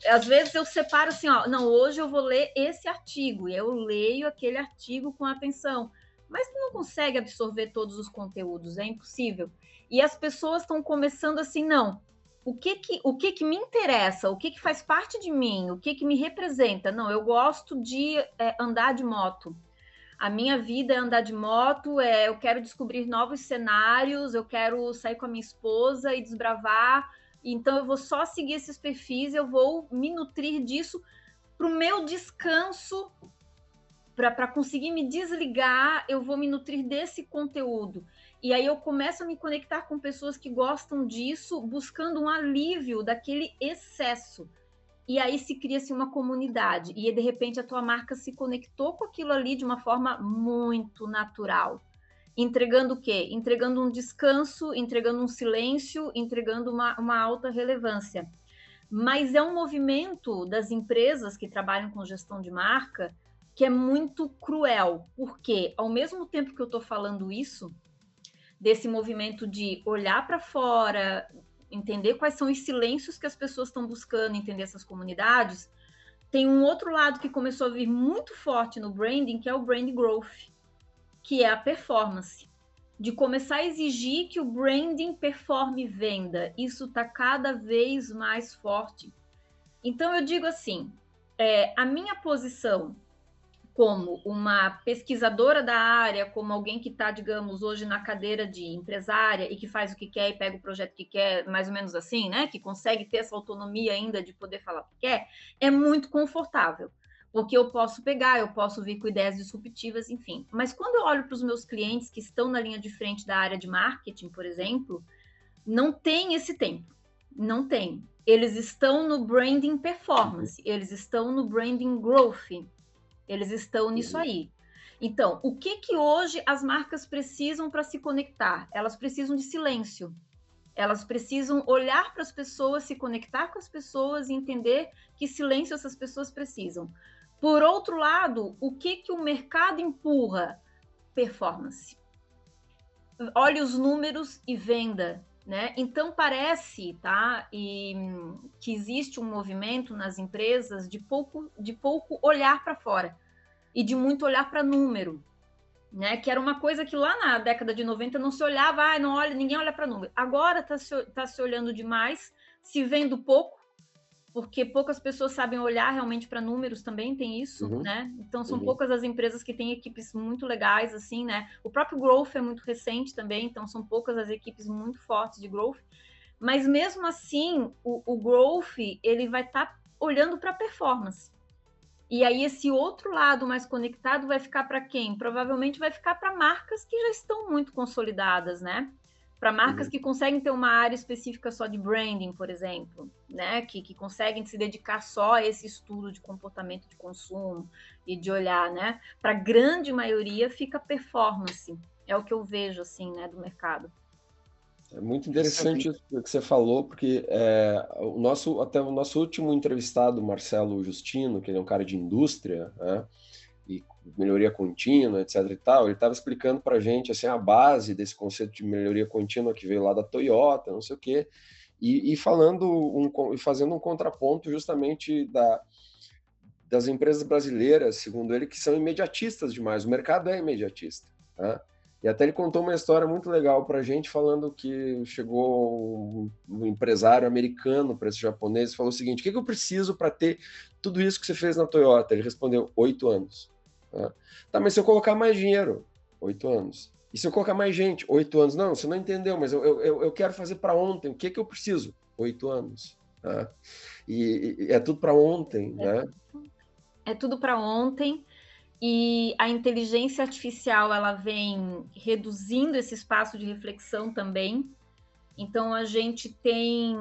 às vezes eu separo assim, ó, não, hoje eu vou ler esse artigo, e eu leio aquele artigo com atenção. Mas tu não consegue absorver todos os conteúdos, é impossível. E as pessoas estão começando assim, não, o que me interessa, o que faz parte de mim, o que me representa? Não, eu gosto de andar de moto. A minha vida é andar de moto, eu quero descobrir novos cenários, eu quero sair com a minha esposa e desbravar, então eu vou só seguir esses perfis, eu vou me nutrir disso para o meu descanso, para conseguir me desligar, eu vou me nutrir desse conteúdo. E aí eu começo a me conectar com pessoas que gostam disso, buscando um alívio daquele excesso. E aí se cria-se uma comunidade, e de repente a tua marca se conectou com aquilo ali de uma forma muito natural. Entregando o quê? Entregando um descanso, entregando um silêncio, entregando uma alta relevância. mas é um movimento das empresas que trabalham com gestão de marca que é muito cruel, porque ao mesmo tempo que eu estou falando isso, desse movimento de olhar para fora, entender quais são os silêncios que as pessoas estão buscando, entender essas comunidades, tem um outro lado que começou a vir muito forte no branding, que é o brand growth, que é a performance, de começar a exigir que o branding performe venda. Isso está cada vez mais forte. Então, eu digo assim, a minha posição como uma pesquisadora da área, como alguém que está, digamos, hoje na cadeira de empresária e que faz o que quer e pega o projeto que quer, mais ou menos assim, né? Que consegue ter essa autonomia ainda de poder falar o que quer, é muito confortável. Porque eu posso pegar, eu posso vir com ideias disruptivas, enfim. Mas quando eu olho para os meus clientes que estão na linha de frente da área de marketing, por exemplo, não tem esse tempo. Não tem. Eles estão no branding performance, eles estão no branding growth, eles estão nisso aí. Então, o que hoje as marcas precisam para se conectar? Elas precisam de silêncio. Elas precisam olhar para as pessoas, se conectar com as pessoas e entender que silêncio essas pessoas precisam. Por outro lado, o que o mercado empurra? Performance. Olhe os números e venda, né? Então parece, tá, que existe um movimento nas empresas de pouco olhar para fora e de muito olhar para número, né? Que era uma coisa que lá na década de 90 não se olhava, não olha, ninguém olha para número. Agora tá se olhando demais, se vendo pouco, porque poucas pessoas sabem olhar realmente para números, também tem isso, né? Então são poucas as empresas que têm equipes muito legais, assim, né? O próprio growth é muito recente também, então são poucas as equipes muito fortes de growth, mas mesmo assim, o growth, ele vai estar olhando para performance. E aí esse outro lado mais conectado vai ficar para quem? Provavelmente vai ficar para marcas que já estão muito consolidadas, né? Para marcas que conseguem ter uma área específica só de branding, por exemplo, né? Que conseguem se dedicar só a esse estudo de comportamento de consumo e de olhar, né? Para a grande maioria fica performance. É o que eu vejo, assim, né, do mercado. É muito interessante isso que você falou, porque até o nosso último entrevistado, Marcelo Justino, que ele é um cara de indústria, né, e melhoria contínua, etc. e tal, ele estava explicando para a gente assim, a base desse conceito de melhoria contínua que veio lá da Toyota, não sei o quê, e fazendo um contraponto justamente das empresas brasileiras, segundo ele, que são imediatistas demais. O mercado é imediatista, né? E até ele contou uma história muito legal para a gente, falando que chegou um empresário americano para esse japonês e falou o seguinte: o que eu preciso para ter tudo isso que você fez na Toyota? Ele respondeu: 8 anos. Tá, mas se eu colocar mais dinheiro, 8 anos. E se eu colocar mais gente, 8 anos. Não, você não entendeu, mas eu quero fazer para ontem. O que eu preciso? 8 anos. Tá? E é tudo para ontem, né? É tudo para ontem. E a inteligência artificial, ela vem reduzindo esse espaço de reflexão também. Então, a gente tem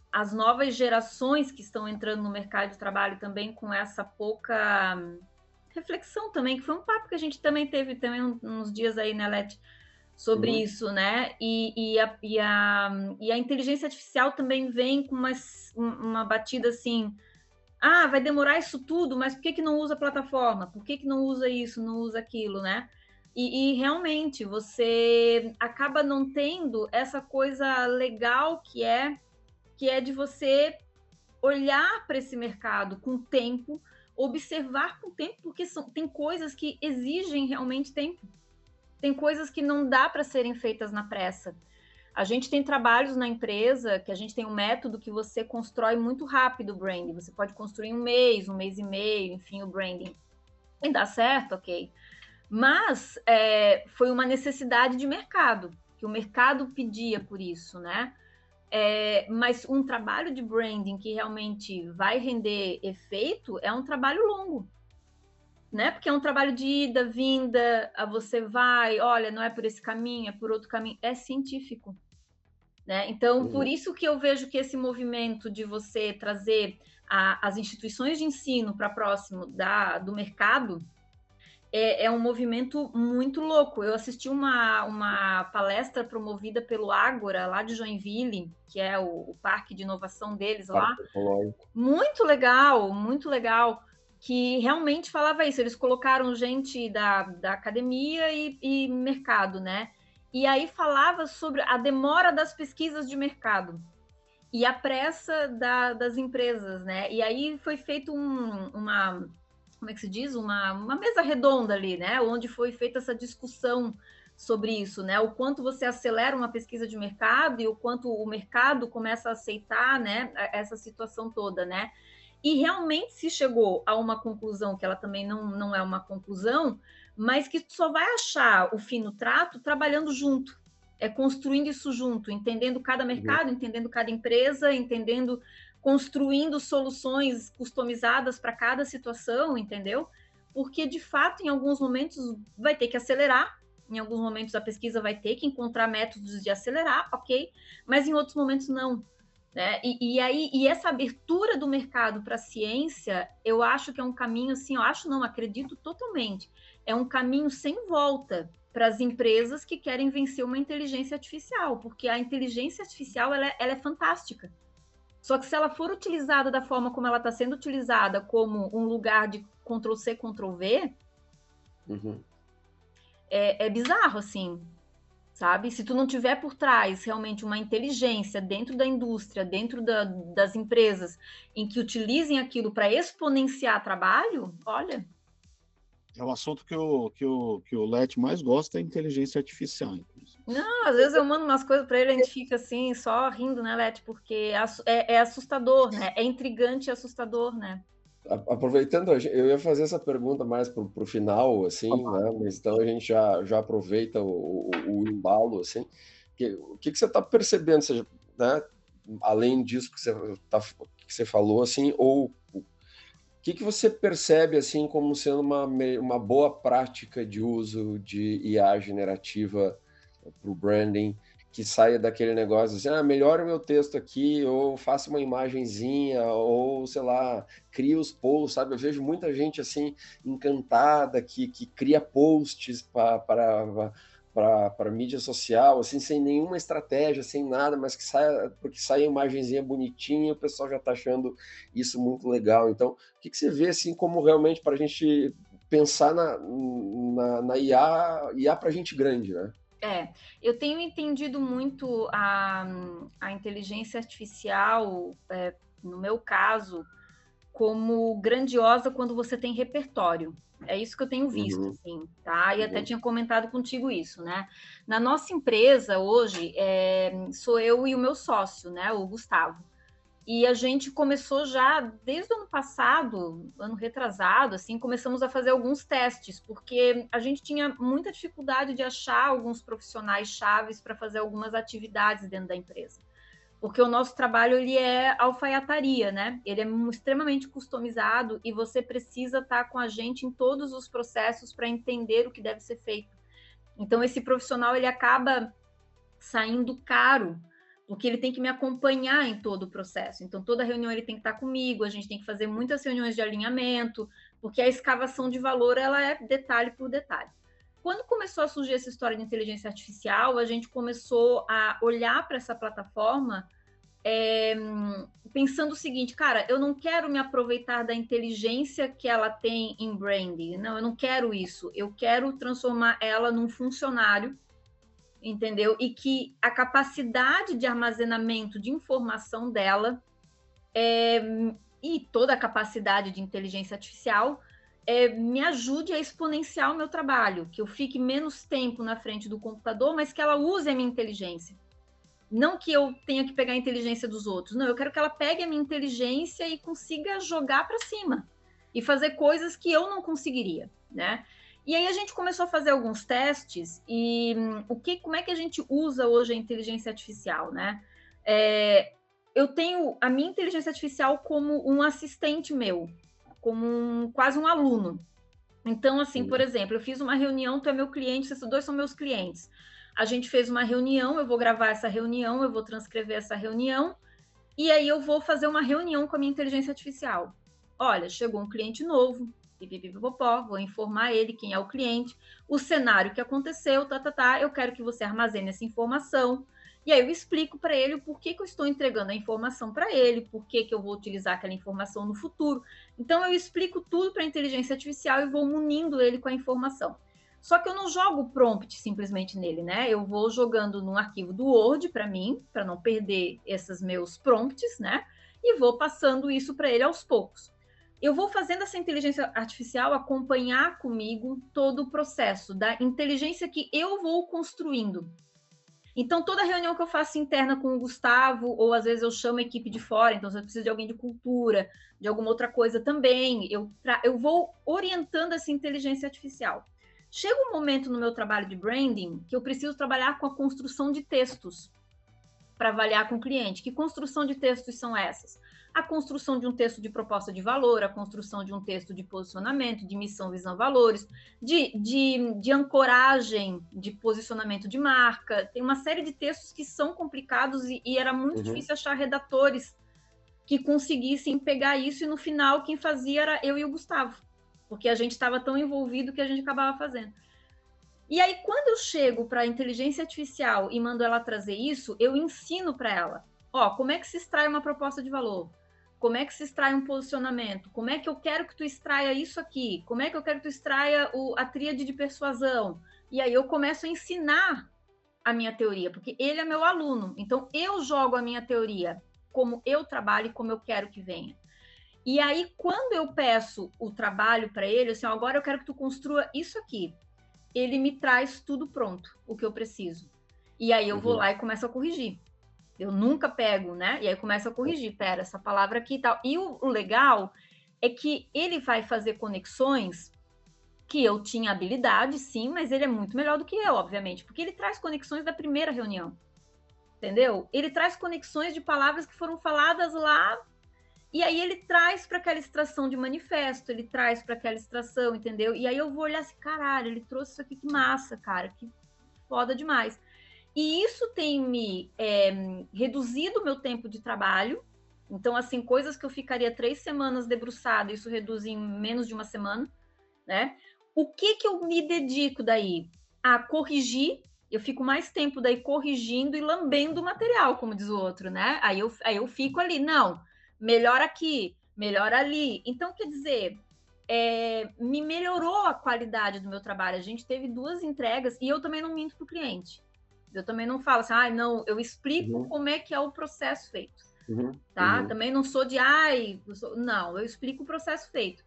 as novas gerações que estão entrando no mercado de trabalho também com essa pouca reflexão também, que foi um papo que a gente também teve também uns dias aí, né, Leti, sobre isso, né? E a inteligência artificial também vem com uma batida assim: vai demorar isso tudo, mas por que não usa plataforma? Por que não usa isso, não usa aquilo, né? E realmente você acaba não tendo essa coisa legal que é de você olhar para esse mercado com tempo, observar com tempo, porque tem coisas que exigem realmente tempo. Tem coisas que não dá para serem feitas na pressa. A gente tem trabalhos na empresa que a gente tem um método que você constrói muito rápido o branding. Você pode construir um mês e meio, enfim, o branding. E dá certo, ok. Mas foi uma necessidade de mercado, que o mercado pedia por isso, né? Mas um trabalho de branding que realmente vai render efeito é um trabalho longo, né? Porque é um trabalho de ida, vinda, você vai, olha, não é por esse caminho, é por outro caminho, é científico. Né? Então, por isso que eu vejo que esse movimento de você trazer as instituições de ensino para próximo do mercado é um movimento muito louco. Eu assisti uma palestra promovida pelo Ágora, lá de Joinville, que é o parque de inovação deles lá. Muito legal, que realmente falava isso. Eles colocaram gente da academia e mercado, né? E aí falava sobre a demora das pesquisas de mercado e a pressa das empresas, né? E aí foi feito uma como é que se diz? Uma mesa redonda ali, né? Onde foi feita essa discussão sobre isso, né? O quanto você acelera uma pesquisa de mercado e o quanto o mercado começa a aceitar, né? Essa situação toda, né? E realmente se chegou a uma conclusão, que ela também não é uma conclusão, mas que só vai achar o fino trato trabalhando junto, construindo isso junto, entendendo cada mercado, entendendo cada empresa, construindo soluções customizadas para cada situação, entendeu? Porque, de fato, em alguns momentos vai ter que acelerar, em alguns momentos a pesquisa vai ter que encontrar métodos de acelerar, ok, mas em outros momentos não. Né? E essa abertura do mercado para a ciência, eu acho que é um caminho, assim, acredito totalmente, é um caminho sem volta para as empresas que querem vencer uma inteligência artificial, porque a inteligência artificial ela é fantástica. Só que se ela for utilizada da forma como ela está sendo utilizada, como um lugar de Ctrl+C, Ctrl+V, é bizarro, assim, sabe? Se tu não tiver por trás realmente uma inteligência dentro da indústria, dentro das empresas, em que utilizem aquilo para exponenciar trabalho, olha... É um assunto que o Let mais gosta, é inteligência artificial. Inclusive. Não, às vezes eu mando umas coisas para ele, a gente fica assim, só rindo, né, Let? Porque é assustador, né? É intrigante e assustador, né? Aproveitando, eu ia fazer essa pergunta mais para o final, assim, né? Mas então a gente já aproveita o embalo, assim. O que você está percebendo, seja, né? Além disso que você falou, assim, ou o que você percebe assim como sendo uma boa prática de uso de IA generativa para o branding, que saia daquele negócio assim, melhora o meu texto aqui, ou faça uma imagenzinha, ou, sei lá, cria os posts, sabe? Eu vejo muita gente, assim, encantada, que cria posts para mídia social, assim, sem nenhuma estratégia, sem nada, mas porque sai a imagenzinha bonitinha e o pessoal já está achando isso muito legal. Então, o que você vê, assim, como realmente para a gente pensar na IA para gente grande, né? Eu tenho entendido muito a inteligência artificial, no meu caso, como grandiosa quando você tem repertório. É isso que eu tenho visto, assim, tá? E até tinha comentado contigo isso, né? Na nossa empresa, hoje, sou eu e o meu sócio, né? O Gustavo. E a gente começou já desde o ano passado, ano retrasado, assim, começamos a fazer alguns testes, porque a gente tinha muita dificuldade de achar alguns profissionais chaves para fazer algumas atividades dentro da empresa. Porque o nosso trabalho, ele é alfaiataria, né? Ele é extremamente customizado e você precisa estar com a gente em todos os processos para entender o que deve ser feito. Então, esse profissional, ele acaba saindo caro, porque ele tem que me acompanhar em todo o processo. Então, toda reunião ele tem que estar comigo, a gente tem que fazer muitas reuniões de alinhamento, porque a escavação de valor, ela é detalhe por detalhe. Quando começou a surgir essa história de inteligência artificial, a gente começou a olhar para essa plataforma pensando o seguinte, cara, eu não quero me aproveitar da inteligência que ela tem em branding, não, eu não quero isso, eu quero transformar ela num funcionário, entendeu? E que a capacidade de armazenamento de informação dela e toda a capacidade de inteligência artificial me ajude a exponenciar o meu trabalho, que eu fique menos tempo na frente do computador, mas que ela use a minha inteligência. Não que eu tenha que pegar a inteligência dos outros, não, eu quero que ela pegue a minha inteligência e consiga jogar para cima e fazer coisas que eu não conseguiria, né? E aí a gente começou a fazer alguns testes e como é que a gente usa hoje a inteligência artificial, né? Eu tenho a minha inteligência artificial como um assistente meu, como quase um aluno. Então, assim, por exemplo, eu fiz uma reunião, tu é meu cliente, vocês dois são meus clientes. A gente fez uma reunião, eu vou gravar essa reunião, eu vou transcrever essa reunião, e aí eu vou fazer uma reunião com a minha inteligência artificial. Olha, chegou um cliente novo, pipipipopó, vou informar ele quem é o cliente, o cenário que aconteceu, eu quero que você armazene essa informação. E aí eu explico para ele o porquê que eu estou entregando a informação para ele, por que eu vou utilizar aquela informação no futuro. Então eu explico tudo para a inteligência artificial e vou munindo ele com a informação. Só que eu não jogo o prompt simplesmente nele, né? Eu vou jogando num arquivo do Word para mim, para não perder esses meus prompts, né? E vou passando isso para ele aos poucos. Eu vou fazendo essa inteligência artificial acompanhar comigo todo o processo da inteligência que eu vou construindo. Então, toda reunião que eu faço interna com o Gustavo, ou às vezes eu chamo a equipe de fora, então se eu preciso de alguém de cultura, de alguma outra coisa também, eu vou orientando essa inteligência artificial. Chega um momento no meu trabalho de branding que eu preciso trabalhar com a construção de textos para avaliar com o cliente. Que construção de textos são essas? A construção de um texto de proposta de valor, a construção de um texto de posicionamento, de missão, visão, valores, de ancoragem, de posicionamento de marca. Tem uma série de textos que são complicados e era muito difícil achar redatores que conseguissem pegar isso, e no final quem fazia era eu e o Gustavo, porque a gente estava tão envolvido que a gente acabava fazendo. E aí, quando eu chego para a inteligência artificial e mando ela trazer isso, eu ensino para ela, como é que se extrai uma proposta de valor? Como é que se extrai um posicionamento? Como é que eu quero que tu extraia isso aqui? Como é que eu quero que tu extraia a tríade de persuasão? E aí eu começo a ensinar a minha teoria, porque ele é meu aluno. Então, eu jogo a minha teoria, como eu trabalho e como eu quero que venha. E aí, quando eu peço o trabalho para ele, assim, agora eu quero que tu construa isso aqui. Ele me traz tudo pronto, o que eu preciso. E aí eu vou lá e começo a corrigir. Eu nunca pego, né? E aí começo a corrigir. Pera, essa palavra aqui e tal. E o legal é que ele vai fazer conexões que eu tinha habilidade, sim, mas ele é muito melhor do que eu, obviamente, porque ele traz conexões da primeira reunião. Entendeu? Ele traz conexões de palavras que foram faladas lá. E aí ele traz para aquela extração de manifesto, ele traz para aquela extração, entendeu? E aí eu vou olhar assim, caralho, ele trouxe isso aqui, que massa, cara, que foda demais. E isso tem me reduzido o meu tempo de trabalho. Então, assim, coisas que eu ficaria 3 semanas debruçada, isso reduz em menos de uma semana, né? O que eu me dedico daí? A corrigir. Eu fico mais tempo daí corrigindo e lambendo o material, como diz o outro, né? Aí eu fico ali, não, melhor aqui, melhor ali. Então, quer dizer, me melhorou a qualidade do meu trabalho. A gente teve 2 entregas e eu também não minto para o cliente. Eu também não falo assim, não, eu explico como é que é o processo feito. Tá? Também não sou de, não, eu explico o processo feito.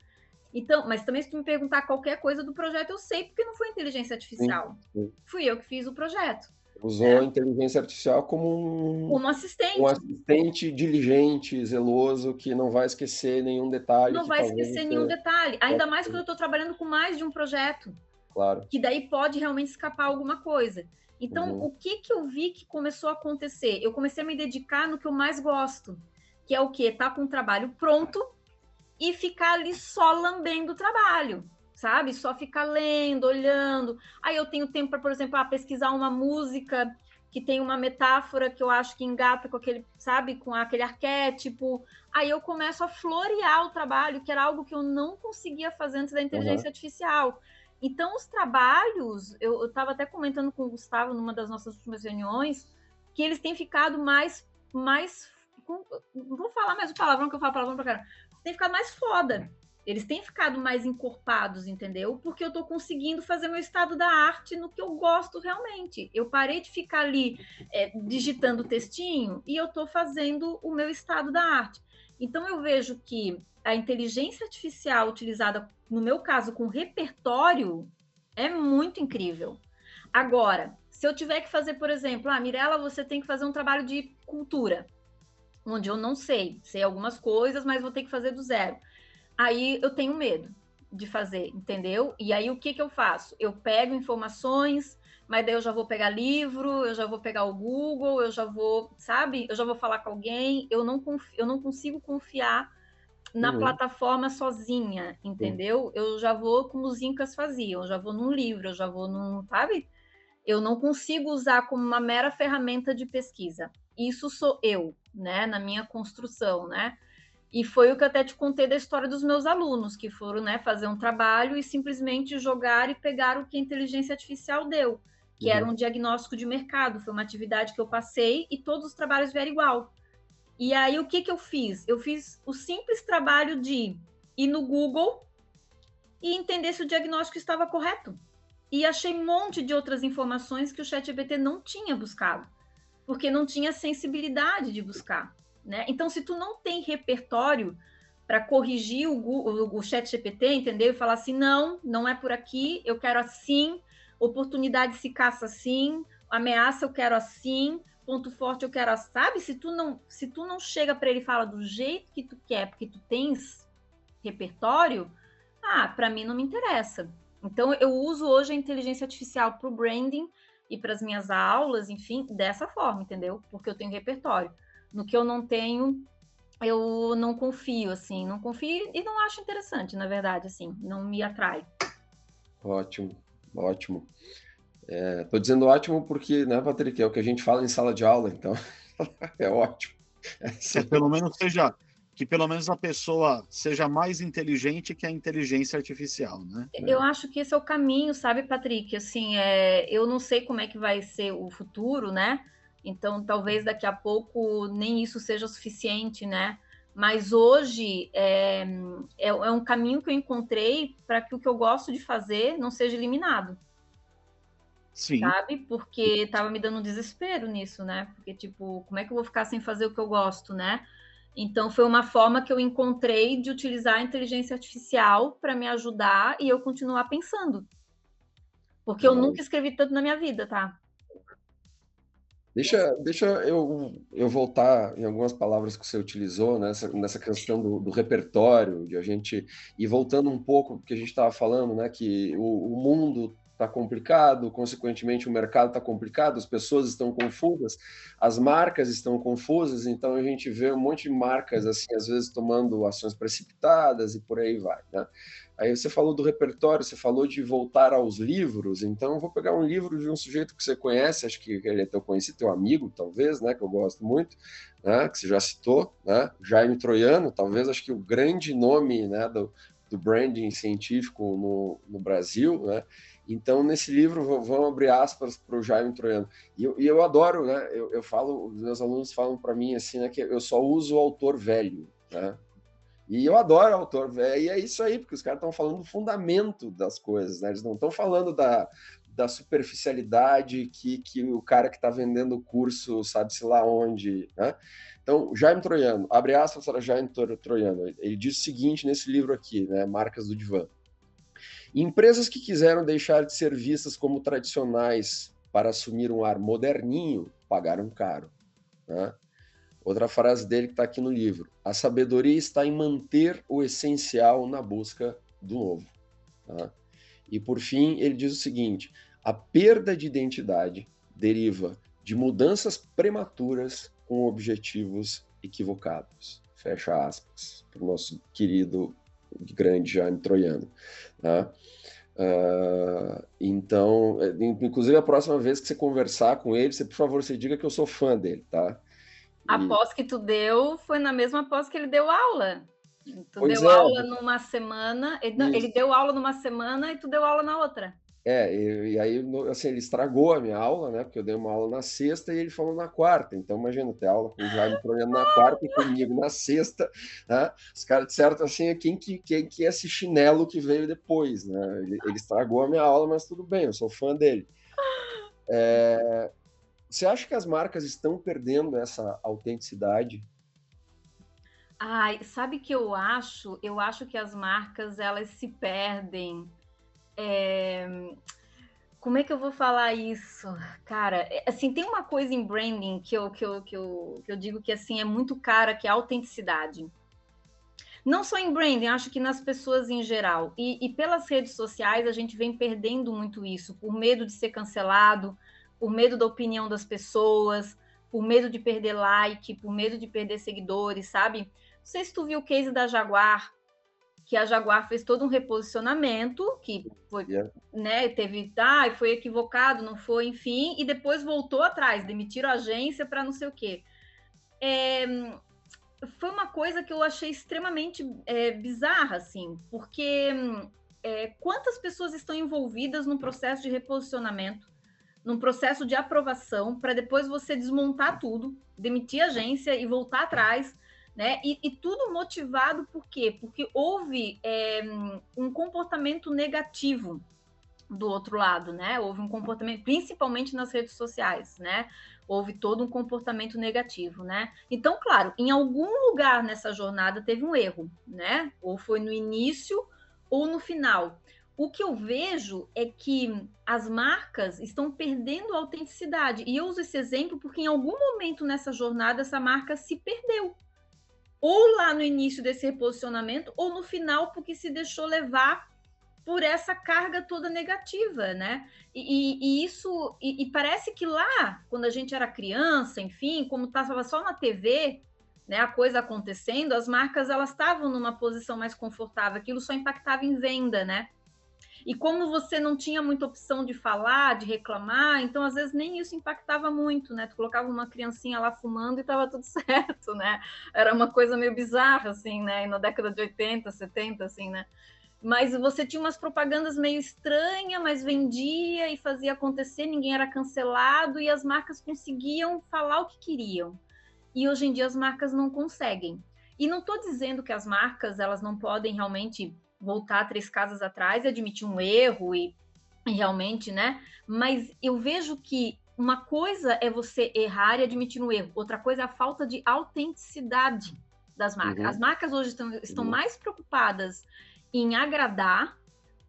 Então, mas também se tu me perguntar qualquer coisa do projeto, eu sei, porque não foi inteligência artificial. Sim. Fui eu que fiz o projeto. Usou a inteligência artificial como um assistente. Um assistente diligente, zeloso, que não vai esquecer nenhum detalhe. Não vai esquecer nenhum detalhe. Ainda mais quando eu estou trabalhando com mais de um projeto. Claro. Que daí pode realmente escapar alguma coisa. Então, o que eu vi que começou a acontecer? Eu comecei a me dedicar no que eu mais gosto, que é o quê? Tá com o trabalho pronto e ficar ali só lambendo o trabalho, sabe? Só ficar lendo, olhando. Aí eu tenho tempo para, por exemplo, pesquisar uma música que tem uma metáfora que eu acho que engata com aquele, sabe, com aquele arquétipo. Aí eu começo a florear o trabalho, que era algo que eu não conseguia fazer antes da inteligência artificial. Então, os trabalhos, eu estava até comentando com o Gustavo numa das nossas últimas reuniões, que eles têm ficado mais não vou falar mais o palavrão, que eu falo palavrão pra caramba, tem ficado mais foda. Eles têm ficado mais encorpados, entendeu? Porque eu tô conseguindo fazer meu estado da arte no que eu gosto realmente. Eu parei de ficar ali digitando textinho e eu tô fazendo o meu estado da arte. Então, eu vejo que a inteligência artificial utilizada, no meu caso, com repertório, é muito incrível. Agora, se eu tiver que fazer, por exemplo, Mirella, você tem que fazer um trabalho de cultura, onde eu não sei algumas coisas, mas vou ter que fazer do zero. Aí eu tenho medo de fazer, entendeu? E aí o que eu faço? Eu pego informações, mas daí eu já vou pegar livro, eu já vou pegar o Google, eu já vou, sabe? Eu já vou falar com alguém, eu não consigo confiar na plataforma sozinha, entendeu? Eu já vou como os incas faziam, eu já vou num livro, eu já vou num, sabe? Eu não consigo usar como uma mera ferramenta de pesquisa. Isso sou eu, né? Na minha construção, né? E foi o que eu até te contei da história dos meus alunos, que foram, né, fazer um trabalho e simplesmente jogar e pegar o que a inteligência artificial deu, que era um diagnóstico de mercado. Foi uma atividade que eu passei e todos os trabalhos vieram igual. E aí, o que eu fiz? Eu fiz o simples trabalho de ir no Google e entender se o diagnóstico estava correto. E achei um monte de outras informações que o ChatGPT não tinha buscado, porque não tinha sensibilidade de buscar, né? Então, se tu não tem repertório para corrigir o ChatGPT, entendeu? E falar assim, não é por aqui, eu quero assim, oportunidade se caça assim, ameaça eu quero assim, ponto forte eu quero assim, sabe? Se tu não chega para ele e fala do jeito que tu quer, porque tu tens repertório, para mim não me interessa. Então, eu uso hoje a inteligência artificial para o branding e para as minhas aulas, enfim, dessa forma, entendeu? Porque eu tenho repertório. No que eu não tenho, eu não confio, assim, não confio e não acho interessante, na verdade, assim, não me atrai. Ótimo, ótimo. Tô dizendo ótimo porque, né, Patrick, é o que a gente fala em sala de aula, então é ótimo. Que pelo menos a pessoa seja mais inteligente que a inteligência artificial, né? Eu acho que esse é o caminho, sabe, Patrick? Assim, eu não sei como é que vai ser o futuro, né? Então, talvez daqui a pouco nem isso seja suficiente, né? Mas hoje é um caminho que eu encontrei para que o que eu gosto de fazer não seja eliminado. Sim. Sabe? Porque estava me dando um desespero nisso, né? Porque, tipo, como é que eu vou ficar sem fazer o que eu gosto, né? Então, foi uma forma que eu encontrei de utilizar a inteligência artificial para me ajudar e eu continuar pensando. Porque eu nunca escrevi tanto na minha vida, tá? Deixa eu voltar em algumas palavras que você utilizou, né, nessa questão do repertório, de a gente ir voltando um pouco, porque a gente estava falando, né, que o mundo está complicado, consequentemente o mercado está complicado, as pessoas estão confusas, as marcas estão confusas, então a gente vê um monte de marcas, assim, às vezes tomando ações precipitadas e por aí vai, né? Aí você falou do repertório, você falou de voltar aos livros, então eu vou pegar um livro de um sujeito que você conhece, acho que ele é teu conhecido, teu amigo, talvez, né, que eu gosto muito, né, que você já citou, né, Jaime Troiano, talvez, acho que o grande nome, né, do branding científico no Brasil, né, então nesse livro, vamos abrir aspas para o Jaime Troiano, e eu adoro, né, eu falo, os meus alunos falam para mim assim, né, que eu só uso o autor velho, né, e eu adoro autor, e é isso aí, porque os caras estão falando do fundamento das coisas, né? Eles não estão falando da superficialidade que o cara que está vendendo o curso sabe-se lá onde, né? Então, Jaime Troiano, abre aspas para Jaime Troiano, ele diz o seguinte nesse livro aqui, né? Marcas do Divã. Empresas que quiseram deixar de ser vistas como tradicionais para assumir um ar moderninho, pagaram caro, né? Outra frase dele que está aqui no livro. A sabedoria está em manter o essencial na busca do novo. Tá? E, por fim, ele diz o seguinte, a perda de identidade deriva de mudanças prematuras com objetivos equivocados. Fecha aspas, para o nosso querido, grande Jaime Troiano. Tá? Então, inclusive, a próxima vez que você conversar com ele, você, por favor, você diga que eu sou fã dele, tá? A pós que tu deu foi na mesma pós que ele deu aula. Tu deu aula numa semana, ele deu aula numa semana e tu deu aula na outra. E aí, assim, ele estragou a minha aula, né? Porque eu dei uma aula na sexta e ele falou na quarta. Então, imagina, ter aula com o Jaime Troiano na quarta e comigo na sexta, né? Os caras disseram assim, quem que é esse chinelo que veio depois, né? Ele estragou a minha aula, mas tudo bem, eu sou fã dele. Você acha que as marcas estão perdendo essa autenticidade? Sabe o que eu acho? Eu acho que as marcas, elas se perdem. Como é que eu vou falar isso? Cara, assim, tem uma coisa em branding que eu digo que, assim, é muito cara, que é a autenticidade. Não só em branding, acho que nas pessoas em geral. E pelas redes sociais, a gente vem perdendo muito isso, por medo de ser cancelado, por medo da opinião das pessoas, por medo de perder like, por medo de perder seguidores, sabe? Não sei se tu viu o case da Jaguar, que a Jaguar fez todo um reposicionamento, que foi, né, foi equivocado, não foi, enfim, e depois voltou atrás, demitiram a agência para não sei o quê. foi uma coisa que eu achei extremamente bizarra, assim, porque quantas pessoas estão envolvidas num processo de reposicionamento, num processo de aprovação, para depois você desmontar tudo, demitir a agência e voltar atrás, né? E tudo motivado por quê? Porque houve um comportamento negativo do outro lado, né? Houve um comportamento, principalmente nas redes sociais, né? Houve todo um comportamento negativo, né? Então, claro, em algum lugar nessa jornada teve um erro, né? Ou foi no início ou no final. O que eu vejo é que as marcas estão perdendo a autenticidade. E eu uso esse exemplo porque em algum momento nessa jornada essa marca se perdeu. Ou lá no início desse reposicionamento, ou no final, porque se deixou levar por essa carga toda negativa, né? E isso, e parece que lá, quando a gente era criança, enfim, como estava só na TV, né, a coisa acontecendo, as marcas elas estavam numa posição mais confortável, aquilo só impactava em venda, né? E como você não tinha muita opção de falar, de reclamar, então às vezes nem isso impactava muito, né? Tu colocava uma criancinha lá fumando e estava tudo certo, né? Era uma coisa meio bizarra, assim, né? E na década de 80, 70, assim, né? Mas você tinha umas propagandas meio estranhas, mas vendia e fazia acontecer, ninguém era cancelado e as marcas conseguiam falar o que queriam. E hoje em dia as marcas não conseguem. E não estou dizendo que as marcas elas não podem realmente voltar 3 casas atrás e admitir um erro e realmente, né? Mas eu vejo que uma coisa é você errar e admitir um erro, outra coisa é a falta de autenticidade das marcas. As marcas hoje estão mais preocupadas em agradar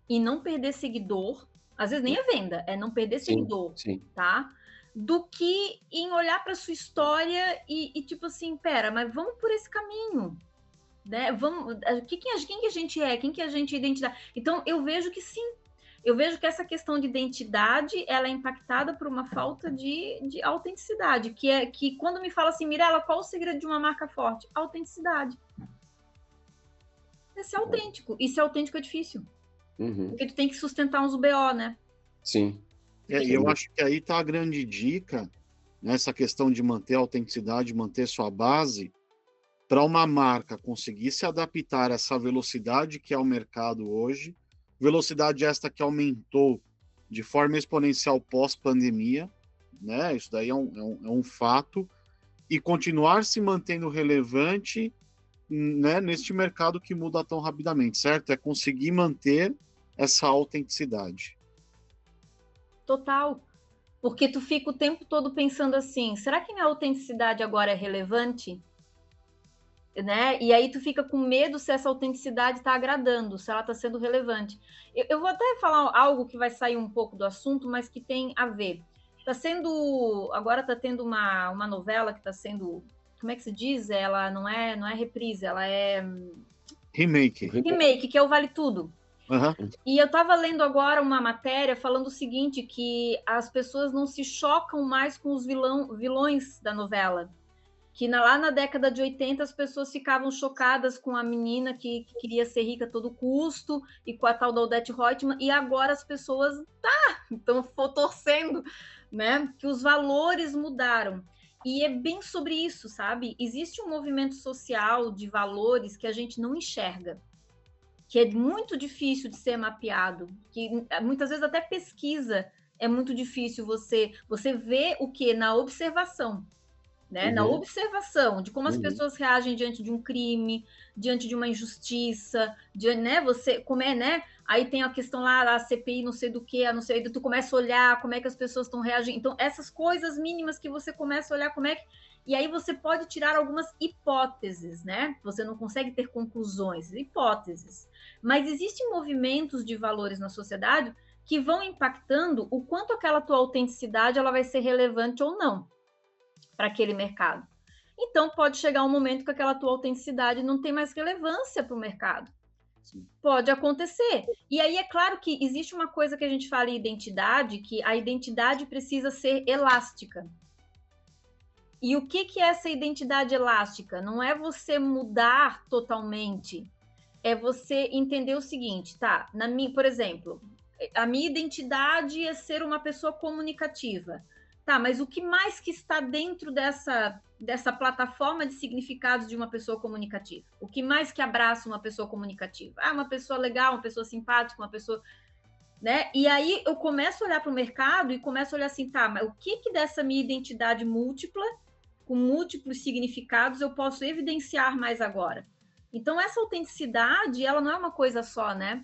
e não perder seguidor, às vezes nem é venda, é não perder seguidor, tá? Do que em olhar para sua história e tipo assim, pera, mas vamos por esse caminho, né? Vamos, quem que a gente é? Quem que a gente é identidade? Então eu vejo que sim, eu vejo que essa questão de identidade ela é impactada por uma falta de autenticidade, que é que quando me fala assim, Mirella, qual o segredo de uma marca forte? Autenticidade. Ser autêntico. E ser autêntico é difícil. Porque tu tem que sustentar uns BO, né? Sim. E eu acho que aí tá a grande dica, nessa questão de manter a autenticidade, manter sua base, para uma marca conseguir se adaptar a essa velocidade que é o mercado hoje, velocidade esta que aumentou de forma exponencial pós-pandemia, né? Isso daí é um fato, e continuar se mantendo relevante, né, neste mercado que muda tão rapidamente, certo? É conseguir manter essa autenticidade. Total. Porque tu fica o tempo todo pensando assim, será que minha autenticidade agora é relevante? Né? E aí tu fica com medo se essa autenticidade está agradando, se ela está sendo relevante. Eu vou até falar algo que vai sair um pouco do assunto, mas que tem a ver. Agora está tendo uma novela que está sendo, como é que se diz? Ela não é reprise, ela é remake, que é o Vale Tudo. Uhum. E eu estava lendo agora uma matéria falando o seguinte, que as pessoas não se chocam mais com os vilões da novela. Que lá na década de 80 as pessoas ficavam chocadas com a menina que queria ser rica a todo custo e com a tal da Odete Roitman, e agora as pessoas estão torcendo, né? Que os valores mudaram. E é bem sobre isso, sabe? Existe um movimento social de valores que a gente não enxerga, que é muito difícil de ser mapeado, que muitas vezes até pesquisa é muito difícil você ver o que na observação. Né? Na observação de como as pessoas reagem diante de um crime, diante de uma injustiça, né? Como é, né? Aí tem a questão lá, a CPI, não sei do que, não sei, tu começa a olhar como é que as pessoas estão reagindo. Então, essas coisas mínimas que você começa a olhar como é que. E aí você pode tirar algumas hipóteses, né? Você não consegue ter conclusões, hipóteses. Mas existem movimentos de valores na sociedade que vão impactando o quanto aquela tua autenticidade ela vai ser relevante ou não para aquele mercado. Então, pode chegar um momento que aquela tua autenticidade não tem mais relevância para o mercado. Sim. Pode acontecer. E aí, é claro que existe uma coisa que a gente fala em identidade, que a identidade precisa ser elástica. E o que é essa identidade elástica? Não é você mudar totalmente, é você entender o seguinte, tá? Por exemplo, a minha identidade é ser uma pessoa comunicativa. tá, mas o que mais que está dentro dessa plataforma de significados de uma pessoa comunicativa? O que mais que abraça uma pessoa comunicativa? Ah, uma pessoa legal, uma pessoa simpática, uma pessoa... Né? E aí eu começo a olhar para o mercado e começo a olhar assim, tá, mas o que dessa minha identidade múltipla, com múltiplos significados, eu posso evidenciar mais agora? Então, essa autenticidade, ela não é uma coisa só, né?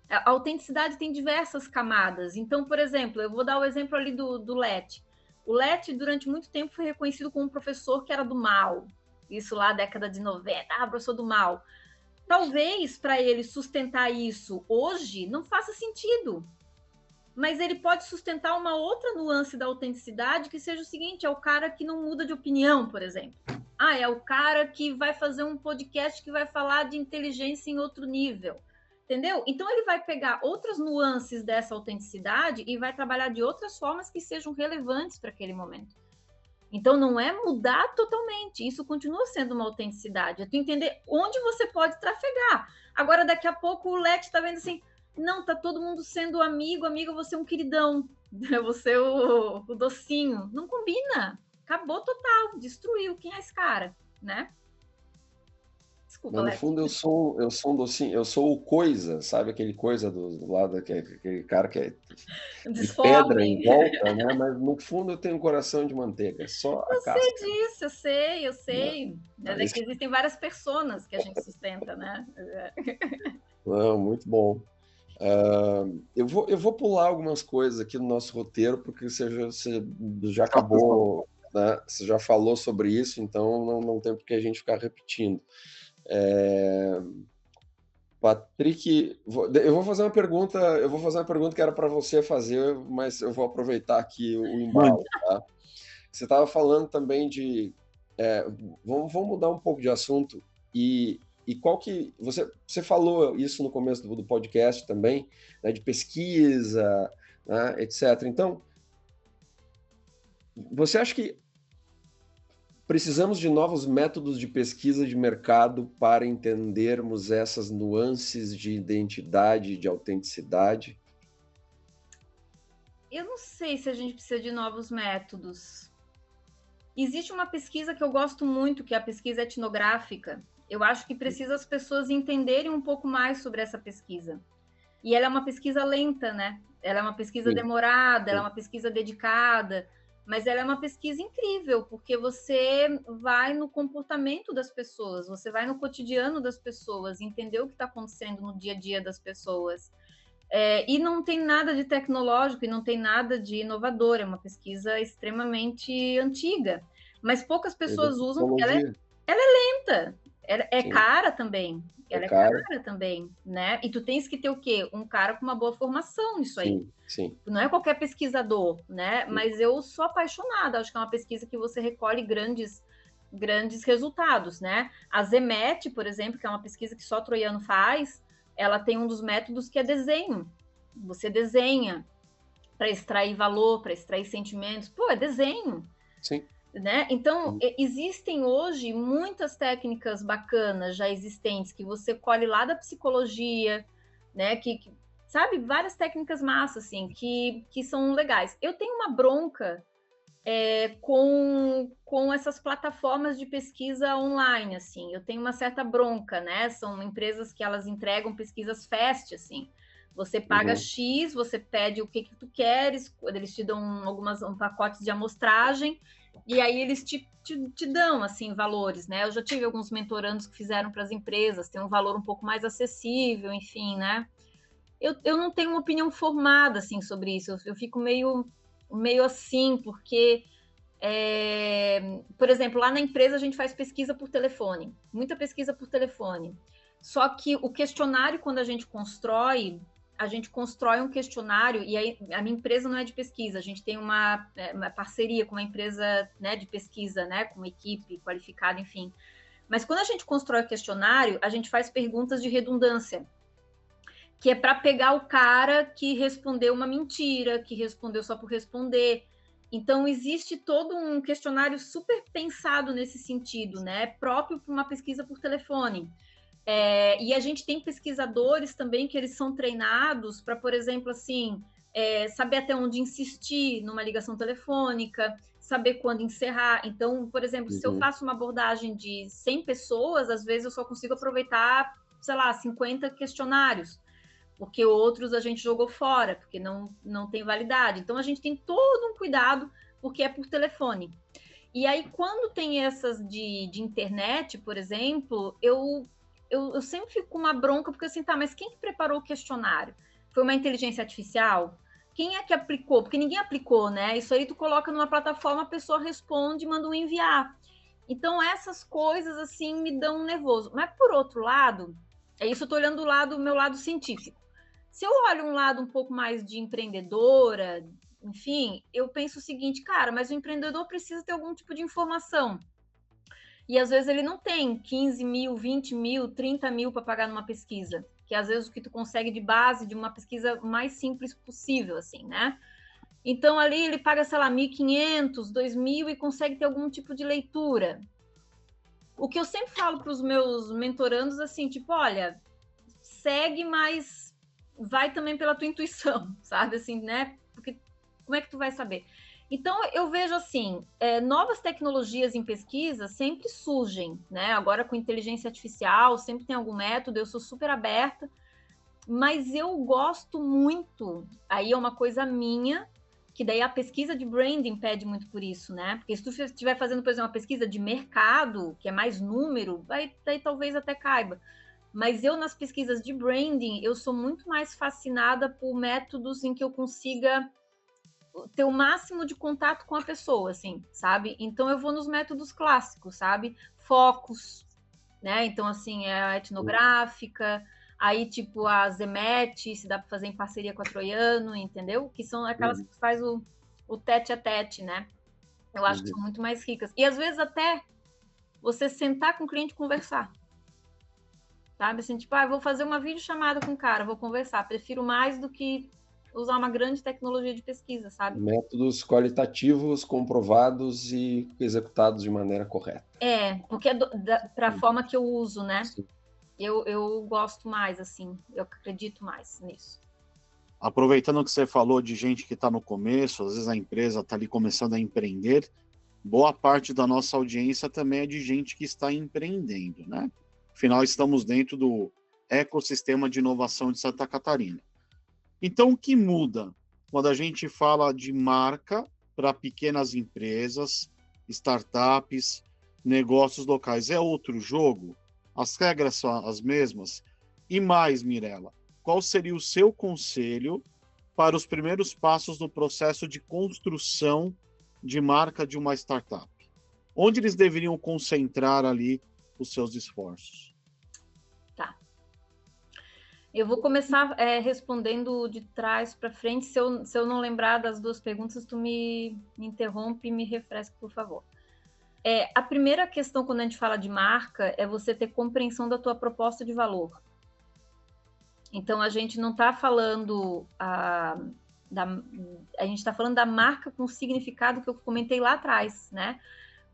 A autenticidade tem diversas camadas. Então, por exemplo, eu vou dar o exemplo ali do Lete. O Lete, durante muito tempo, foi reconhecido como um professor que era do mal. Isso lá, década de 90, professor do mal. Talvez, para ele sustentar isso hoje, não faça sentido. Mas ele pode sustentar uma outra nuance da autenticidade, que seja o seguinte, é o cara que não muda de opinião, por exemplo. Ah, é o cara que vai fazer um podcast que vai falar de inteligência em outro nível. Entendeu? Então, ele vai pegar outras nuances dessa autenticidade e vai trabalhar de outras formas que sejam relevantes para aquele momento. Então, não é mudar totalmente. Isso continua sendo uma autenticidade. É tu entender onde você pode trafegar. Agora, daqui a pouco, o Lete está vendo assim, não, tá todo mundo sendo amigo, amiga, você é um queridão. Você é o docinho. Não combina. Acabou total. Destruiu. Quem é esse cara? Né? Desculpa, mas no fundo eu sou um docinho, eu sou o coisa, sabe aquele coisa do lado, aquele cara que é de pedra em volta, né? Mas no fundo eu tenho um coração de manteiga, só a casca. Eu sei disso, eu sei. Mas é que existem várias personas que a gente sustenta, né? Não, muito bom. Eu vou pular algumas coisas aqui no nosso roteiro, porque você já acabou, né? Você já falou sobre isso, então não tem por que a gente ficar repetindo. Patrick, eu vou fazer uma pergunta que era para você fazer, mas eu vou aproveitar aqui o embalo, tá? Você estava falando também de vamos mudar um pouco de assunto e qual que você falou isso no começo do podcast também, né, de pesquisa, né, etc. Então, você acha que precisamos de novos métodos de pesquisa de mercado para entendermos essas nuances de identidade, de autenticidade? Eu não sei se a gente precisa de novos métodos. Existe uma pesquisa que eu gosto muito, que é a pesquisa etnográfica. Eu acho que precisa as pessoas entenderem um pouco mais sobre essa pesquisa. E ela é uma pesquisa lenta, né? Ela é uma pesquisa demorada, ela é uma pesquisa dedicada, mas ela é uma pesquisa incrível, porque você vai no comportamento das pessoas, você vai no cotidiano das pessoas, entender o que está acontecendo no dia a dia das pessoas. E não tem nada de tecnológico e não tem nada de inovador, é uma pesquisa extremamente antiga, mas poucas pessoas usam porque ela é lenta, é cara também, ela é cara também, né? E tu tens que ter o quê? Um cara com uma boa formação nisso aí. Sim. Não é qualquer pesquisador, né? Sim. Mas eu sou apaixonada, acho que é uma pesquisa que você recolhe grandes resultados, né? A Zemet, por exemplo, que é uma pesquisa que só Troiano faz, ela tem um dos métodos que é desenho. Você desenha para extrair valor, para extrair sentimentos. Pô, é desenho. Sim. Né? Então, existem hoje muitas técnicas bacanas já existentes que você colhe lá da psicologia, né? Que sabe, várias técnicas massas, assim, que são legais. Eu tenho uma bronca com essas plataformas de pesquisa online, assim. Eu tenho uma certa bronca, né? São empresas que elas entregam pesquisas fast, assim. Você paga X, você pede o que tu queres, eles te dão um pacotes de amostragem, e aí eles te dão, assim, valores, né? Eu já tive alguns mentorandos que fizeram para as empresas, tem um valor um pouco mais acessível, enfim, né? Eu não tenho uma opinião formada, assim, sobre isso. Eu fico meio assim, porque, por exemplo, lá na empresa a gente faz pesquisa por telefone, muita pesquisa por telefone. Só que o questionário, quando a gente constrói um questionário, e aí a minha empresa não é de pesquisa, a gente tem uma parceria com uma empresa, né, de pesquisa, né, com uma equipe qualificada, enfim. Mas quando a gente constrói o questionário, a gente faz perguntas de redundância, que é para pegar o cara que respondeu uma mentira, que respondeu só por responder. Então, existe todo um questionário super pensado nesse sentido, né, próprio para uma pesquisa por telefone. E a gente tem pesquisadores também que eles são treinados para, por exemplo, assim, saber até onde insistir numa ligação telefônica, saber quando encerrar. Então, por exemplo, se eu faço uma abordagem de 100 pessoas, às vezes eu só consigo aproveitar, sei lá, 50 questionários, porque outros a gente jogou fora, porque não tem validade. Então, a gente tem todo um cuidado, porque é por telefone. E aí, quando tem essas de internet, por exemplo, eu sempre fico com uma bronca, porque assim, tá, mas quem que preparou o questionário? Foi uma inteligência artificial? Quem é que aplicou? Porque ninguém aplicou, né? Isso aí tu coloca numa plataforma, a pessoa responde, manda um enviar. Então, essas coisas, assim, me dão um nervoso. Mas, por outro lado, é isso, eu tô olhando do meu lado científico. Se eu olho um lado um pouco mais de empreendedora, enfim, eu penso o seguinte, cara, mas o empreendedor precisa ter algum tipo de informação. E às vezes ele não tem 15 mil, 20 mil, 30 mil para pagar numa pesquisa, que às vezes o que tu consegue de base de uma pesquisa mais simples possível, assim, né? Então ali ele paga, sei lá, 1.500, 2.000 e consegue ter algum tipo de leitura. O que eu sempre falo para os meus mentorandos, assim, tipo, olha, segue, mas vai também pela tua intuição, sabe? Assim, né? Porque como é que tu vai saber? Então, eu vejo assim, novas tecnologias em pesquisa sempre surgem, né? Agora com inteligência artificial, sempre tem algum método, eu sou super aberta, mas eu gosto muito, aí é uma coisa minha, que daí a pesquisa de branding pede muito por isso, né? Porque se tu estiver fazendo, por exemplo, uma pesquisa de mercado, que é mais número, daí talvez até caiba. Mas eu, nas pesquisas de branding, eu sou muito mais fascinada por métodos em que eu consiga ter o máximo de contato com a pessoa, assim, sabe? Então eu vou nos métodos clássicos, sabe? Focus, né? Então, assim, é a etnográfica, aí, tipo, a Zemet, se dá para fazer em parceria com a Troiano, entendeu? Que são aquelas que faz o tete a tete, né? Eu acho que são muito mais ricas. E às vezes até você sentar com o cliente e conversar. Sabe? Assim, tipo, vou fazer uma videochamada com o cara, vou conversar. Prefiro mais do que usar uma grande tecnologia de pesquisa, sabe? Métodos qualitativos, comprovados e executados de maneira correta. Porque é para a forma que eu uso, né? Sim. Eu gosto mais, assim, eu acredito mais nisso. Aproveitando que você falou de gente que está no começo, às vezes a empresa está ali começando a empreender, boa parte da nossa audiência também é de gente que está empreendendo, né? Afinal, estamos dentro do ecossistema de inovação de Santa Catarina. Então, o que muda quando a gente fala de marca para pequenas empresas, startups, negócios locais? É outro jogo? As regras são as mesmas? E mais, Mirela, qual seria o seu conselho para os primeiros passos no processo de construção de marca de uma startup? Onde eles deveriam concentrar ali os seus esforços? Tá. Eu vou começar respondendo de trás para frente. Se eu não lembrar das duas perguntas, tu me interrompe e me refresca, por favor. A primeira questão, quando a gente fala de marca, é você ter compreensão da tua proposta de valor. Então, a gente não está falando... a gente está falando da marca com o significado que eu comentei lá atrás, né?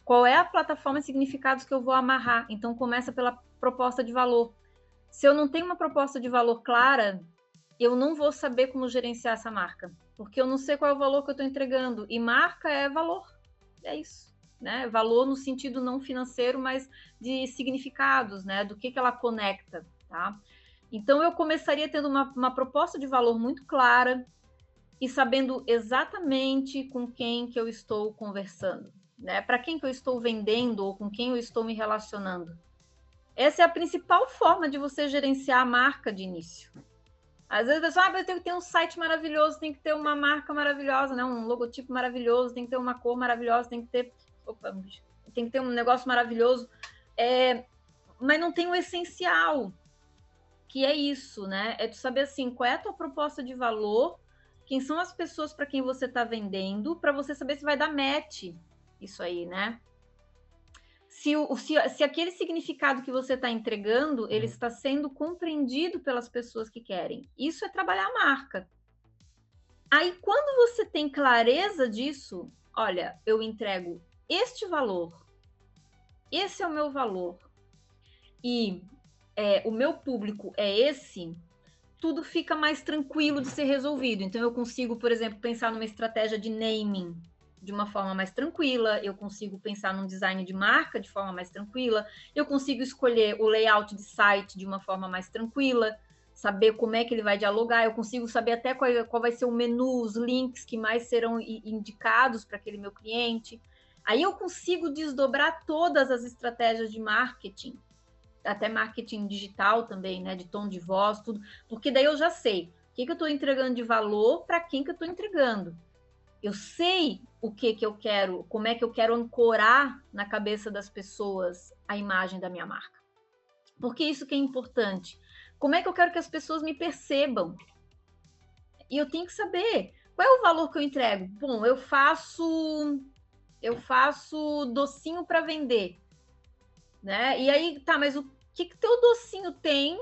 Qual é a plataforma de significados que eu vou amarrar? Então, começa pela proposta de valor. Se eu não tenho uma proposta de valor clara, eu não vou saber como gerenciar essa marca, porque eu não sei qual é o valor que eu estou entregando. E marca é valor, é isso, né? Valor no sentido não financeiro, mas de significados, né? Do que ela conecta, tá? Então, eu começaria tendo uma proposta de valor muito clara e sabendo exatamente com quem que eu estou conversando, né? Para quem que eu estou vendendo ou com quem eu estou me relacionando. Essa é a principal forma de você gerenciar a marca de início. Às vezes a pessoa, eu tenho que ter um site maravilhoso, tem que ter uma marca maravilhosa, né? Um logotipo maravilhoso, tem que ter uma cor maravilhosa, tem que ter um negócio maravilhoso. Mas não tem o essencial, que é isso, né? É tu saber assim, qual é a tua proposta de valor, quem são as pessoas para quem você está vendendo, para você saber se vai dar match isso aí, né? Se aquele significado que você está entregando, ele está sendo compreendido pelas pessoas que querem. Isso é trabalhar a marca. Aí, quando você tem clareza disso, olha, eu entrego este valor, esse é o meu valor, e o meu público é esse, tudo fica mais tranquilo de ser resolvido. Então, eu consigo, por exemplo, pensar numa estratégia de naming de uma forma mais tranquila, eu consigo pensar num design de marca de forma mais tranquila, eu consigo escolher o layout de site de uma forma mais tranquila, saber como é que ele vai dialogar, eu consigo saber até qual vai ser o menu, os links que mais serão indicados para aquele meu cliente. Aí eu consigo desdobrar todas as estratégias de marketing, até marketing digital também, né, de tom de voz, tudo, porque daí eu já sei o que eu estou entregando de valor, para quem que eu estou entregando. Eu sei o que eu quero, como é que eu quero ancorar na cabeça das pessoas a imagem da minha marca. Porque isso que é importante. Como é que eu quero que as pessoas me percebam? E eu tenho que saber qual é o valor que eu entrego. Bom, eu faço docinho para vender, né? E aí, tá, mas o que teu docinho tem,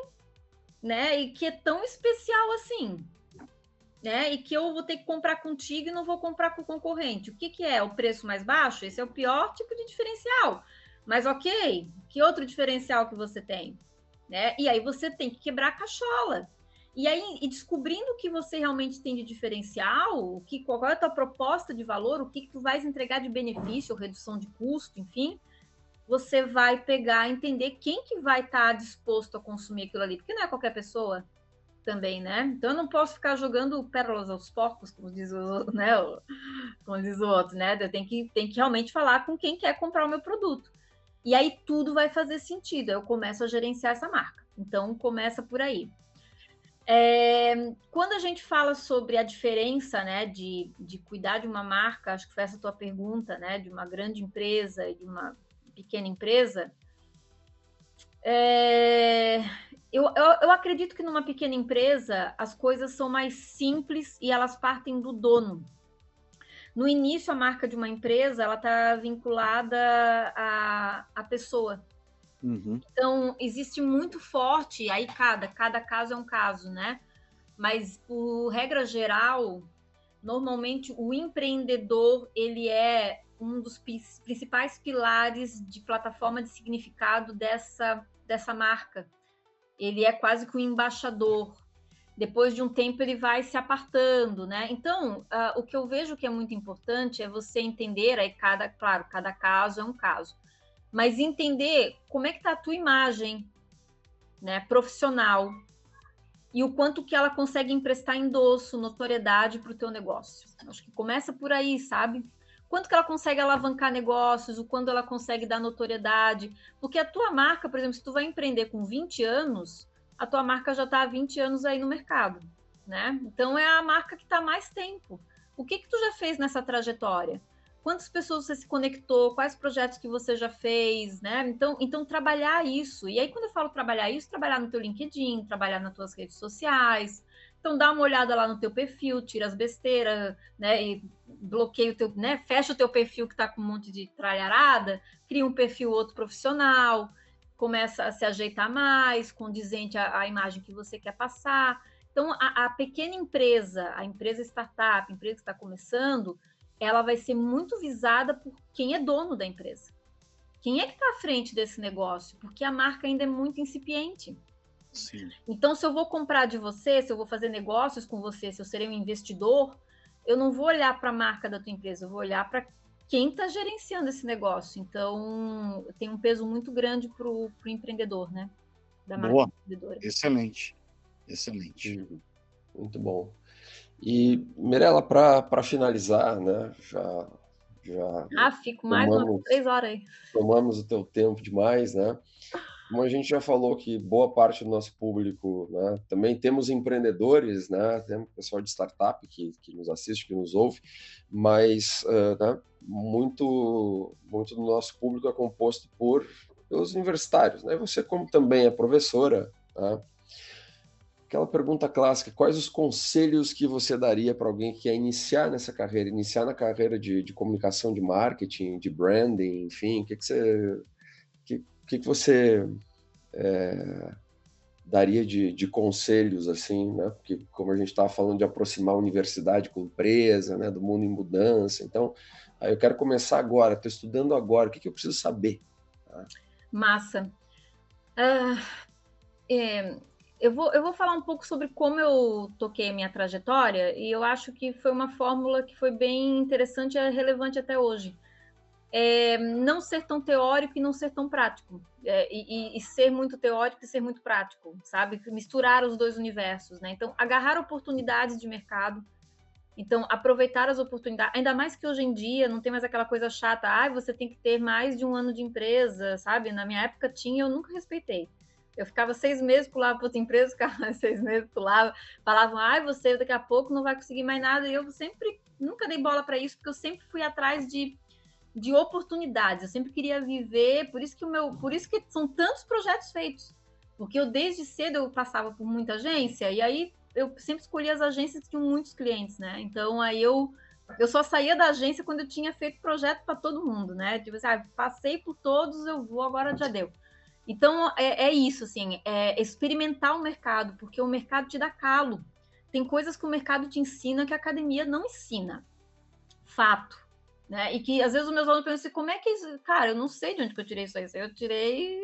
né? E que é tão especial assim, né? E que eu vou ter que comprar contigo e não vou comprar com o concorrente. O que é? O preço mais baixo? Esse é o pior tipo de diferencial. Mas ok, que outro diferencial que você tem? Né? E aí você tem que quebrar a cachola. E aí, descobrindo o que você realmente tem de diferencial, qual é a tua proposta de valor, o que tu vais entregar de benefício, redução de custo, enfim, você vai pegar, entender quem que vai estar disposto a consumir aquilo ali, porque não é qualquer pessoa também, né? Então eu não posso ficar jogando pérolas aos porcos, como diz o, né, como diz o outro, né? Eu tenho que realmente falar com quem quer comprar o meu produto. E aí tudo vai fazer sentido. Eu começo a gerenciar essa marca. Então começa por aí. Quando a gente fala sobre a diferença, né, de cuidar de uma marca, acho que foi essa a tua pergunta, né, de uma grande empresa e de uma pequena empresa, eu acredito que numa pequena empresa as coisas são mais simples e elas partem do dono. No início, a marca de uma empresa ela está vinculada à pessoa. Uhum. Então, existe muito forte, aí cada caso é um caso, né? Mas, por regra geral, normalmente o empreendedor ele é um dos principais pilares de plataforma de significado dessa marca. Ele é quase que um embaixador. Depois de um tempo ele vai se apartando, né? Então, o que eu vejo que é muito importante é você entender, aí cada caso é um caso, mas entender como é que está a tua imagem, né, profissional, e o quanto que ela consegue emprestar endosso, notoriedade para o teu negócio. Acho que começa por aí, sabe? Quanto que ela consegue alavancar negócios, o quanto ela consegue dar notoriedade. Porque a tua marca, por exemplo, se tu vai empreender com 20 anos, a tua marca já está há 20 anos aí no mercado, né? Então é a marca que está há mais tempo. O que tu já fez nessa trajetória? Quantas pessoas você se conectou, quais projetos que você já fez, né? Então trabalhar isso. E aí, quando eu falo trabalhar isso, trabalhar no teu LinkedIn, trabalhar nas tuas redes sociais. Então, dá uma olhada lá no teu perfil, tira as besteiras, né? E bloqueia o teu, né? Fecha o teu perfil que tá com um monte de tralharada, cria um perfil outro profissional, começa a se ajeitar mais, condizente à imagem que você quer passar. Então, a pequena empresa, a empresa startup, a empresa que está começando, ela vai ser muito visada por quem é dono da empresa. Quem é que está à frente desse negócio? Porque a marca ainda é muito incipiente. Sim. Então, se eu vou comprar de você, se eu vou fazer negócios com você, se eu serei um investidor, eu não vou olhar para a marca da tua empresa, eu vou olhar para quem está gerenciando esse negócio. Então, tem um peso muito grande para o empreendedor, né? Da marca Boa. empreendedora. Excelente. Excelente. Muito bom. E, Mirela, para finalizar, né, já fico mais umas 3 horas aí. Tomamos o teu tempo demais, né? Como a gente já falou que boa parte do nosso público, né, também temos empreendedores, né, temos pessoal de startup que nos assiste, que nos ouve, mas né, muito do nosso público é composto pelos universitários, né? Você, como também é professora, né? Aquela pergunta clássica, quais os conselhos que você daria para alguém que quer iniciar nessa carreira, iniciar na carreira de comunicação, de marketing, de branding, enfim, o que você daria de conselhos, assim, né? Porque, como a gente estava falando de aproximar a universidade com a empresa, né? Do mundo em mudança, então, aí eu quero começar agora, estou estudando agora, o que eu preciso saber? Massa. eu vou falar um pouco sobre como eu toquei a minha trajetória, e eu acho que foi uma fórmula que foi bem interessante e relevante até hoje. Não ser tão teórico e não ser tão prático. E ser muito teórico e ser muito prático, sabe? Misturar os dois universos, né? Então, agarrar oportunidades de mercado. Então, aproveitar as oportunidades, ainda mais que hoje em dia não tem mais aquela coisa chata, você tem que ter mais de 1 ano de empresa, sabe? Na minha época tinha, eu nunca respeitei. Eu ficava 6 meses, pulava para outra empresa, ficava 6 meses, pulava, falavam, você daqui a pouco não vai conseguir mais nada, e eu sempre, nunca dei bola para isso, porque eu sempre fui atrás de oportunidades, eu sempre queria viver, por isso que são tantos projetos feitos, porque eu desde cedo eu passava por muita agência, e aí eu sempre escolhi as agências que tinham muitos clientes, né? Então aí eu só saía da agência quando eu tinha feito projeto para todo mundo, né? Tipo assim, passei por todos, eu vou, agora já deu. Então é isso, assim, experimentar o mercado, porque o mercado te dá calo. Tem coisas que o mercado te ensina que a academia não ensina. Fato. Né? E que às vezes os meus alunos pensam assim, como é que isso? Cara, eu não sei de onde que eu tirei isso aí, eu tirei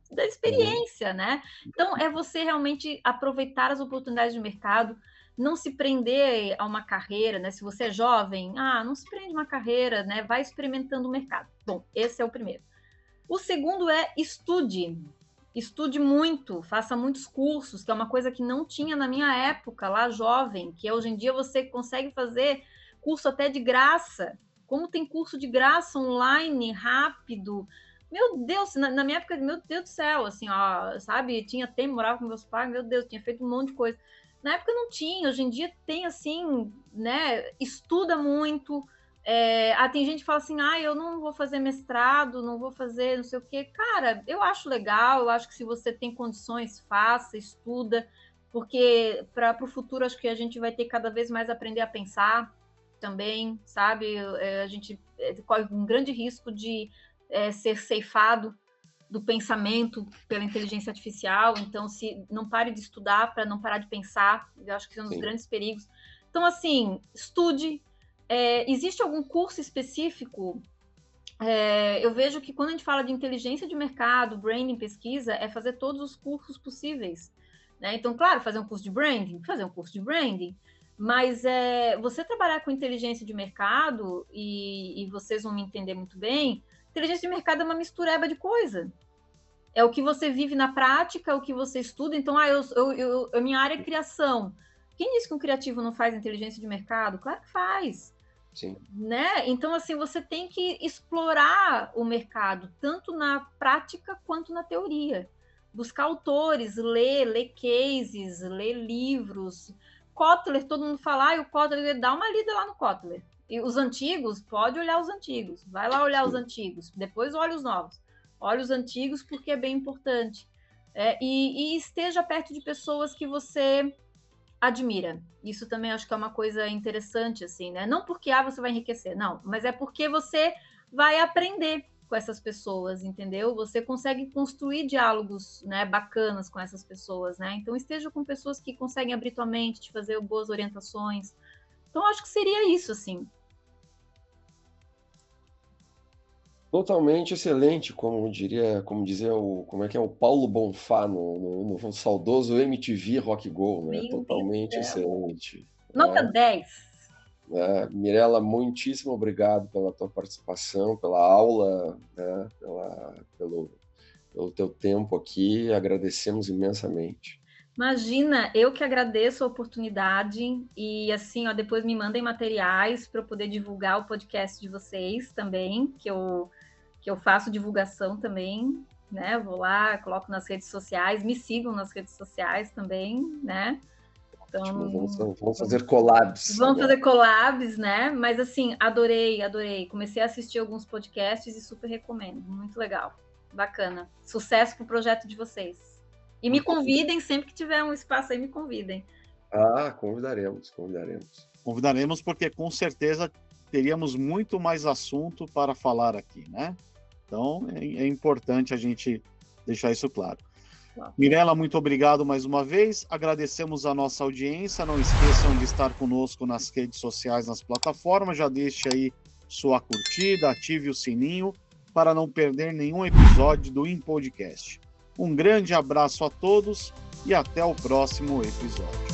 da experiência, né? Então é você realmente aproveitar as oportunidades de mercado, não se prender a uma carreira, né? Se você é jovem, não se prende a uma carreira, né? Vai experimentando o mercado. Bom, esse é o primeiro. O segundo é estude. Estude muito, faça muitos cursos, que é uma coisa que não tinha na minha época, lá jovem, que hoje em dia você consegue fazer curso até de graça. Como tem curso de graça online, rápido. Meu Deus, na minha época, meu Deus do céu, assim, sabe? Tinha tempo, morava com meus pais, meu Deus, tinha feito um monte de coisa. Na época não tinha, hoje em dia tem, assim, né? Estuda muito. Tem gente que fala assim, eu não vou fazer mestrado, não vou fazer não sei o quê. Cara, eu acho legal, eu acho que se você tem condições, faça, estuda, porque para o futuro acho que a gente vai ter cada vez mais aprender a pensar também, sabe? A gente corre um grande risco de ser ceifado do pensamento pela inteligência artificial, então se não pare de estudar para não parar de pensar, eu acho que é um dos grandes perigos. Então, assim, estude. Existe algum curso específico? Eu vejo que quando a gente fala de inteligência de mercado, branding, pesquisa, é fazer todos os cursos possíveis, né? Então, claro, fazer um curso de branding, mas você trabalhar com inteligência de mercado, e vocês vão me entender muito bem, inteligência de mercado é uma mistureba de coisa. É o que você vive na prática, é o que você estuda. Então, a minha área é criação. Quem disse que um criativo não faz inteligência de mercado? Claro que faz. Sim. Né? Então, assim, você tem que explorar o mercado, tanto na prática quanto na teoria. Buscar autores, ler cases, ler livros. Kotler, todo mundo fala, o Kotler, dá uma lida lá no Kotler. E os antigos, pode olhar os antigos. Vai lá olhar os antigos. Depois olha os novos. Olha os antigos, porque é bem importante. E esteja perto de pessoas que você admira. Isso também acho que é uma coisa interessante, assim, né? Não porque você vai enriquecer, não, mas é porque você vai aprender com essas pessoas, entendeu? Você consegue construir diálogos, né, bacanas com essas pessoas, né? Então esteja com pessoas que conseguem abrir tua mente, te fazer boas orientações. Então acho que seria isso, assim. Totalmente excelente, como dizia o Paulo Bonfá no saudoso MTV Rock Go, né? Totalmente excelente. Nota 10. Mirela, muitíssimo obrigado pela tua participação, pela aula, né? pelo teu tempo aqui, agradecemos imensamente. Imagina, eu que agradeço a oportunidade e assim, depois me mandem materiais para eu poder divulgar o podcast de vocês também, que eu faço divulgação também, né? Vou lá, coloco nas redes sociais, me sigam nas redes sociais também, né? Então, vamos fazer collabs. Vamos fazer collabs, né? Mas assim, adorei. Comecei a assistir alguns podcasts e super recomendo. Muito legal. Bacana. Sucesso pro projeto de vocês. E me convidem, sempre que tiver um espaço aí, me convidem. Convidaremos. Convidaremos porque com certeza teríamos muito mais assunto para falar aqui, né? Então é importante a gente deixar isso claro. Mirela, muito obrigado mais uma vez. Agradecemos a nossa audiência. Não esqueçam de estar conosco nas redes sociais, nas plataformas. Já deixe aí sua curtida, ative o sininho para não perder nenhum episódio do InPodcast. Um grande abraço a todos e até o próximo episódio.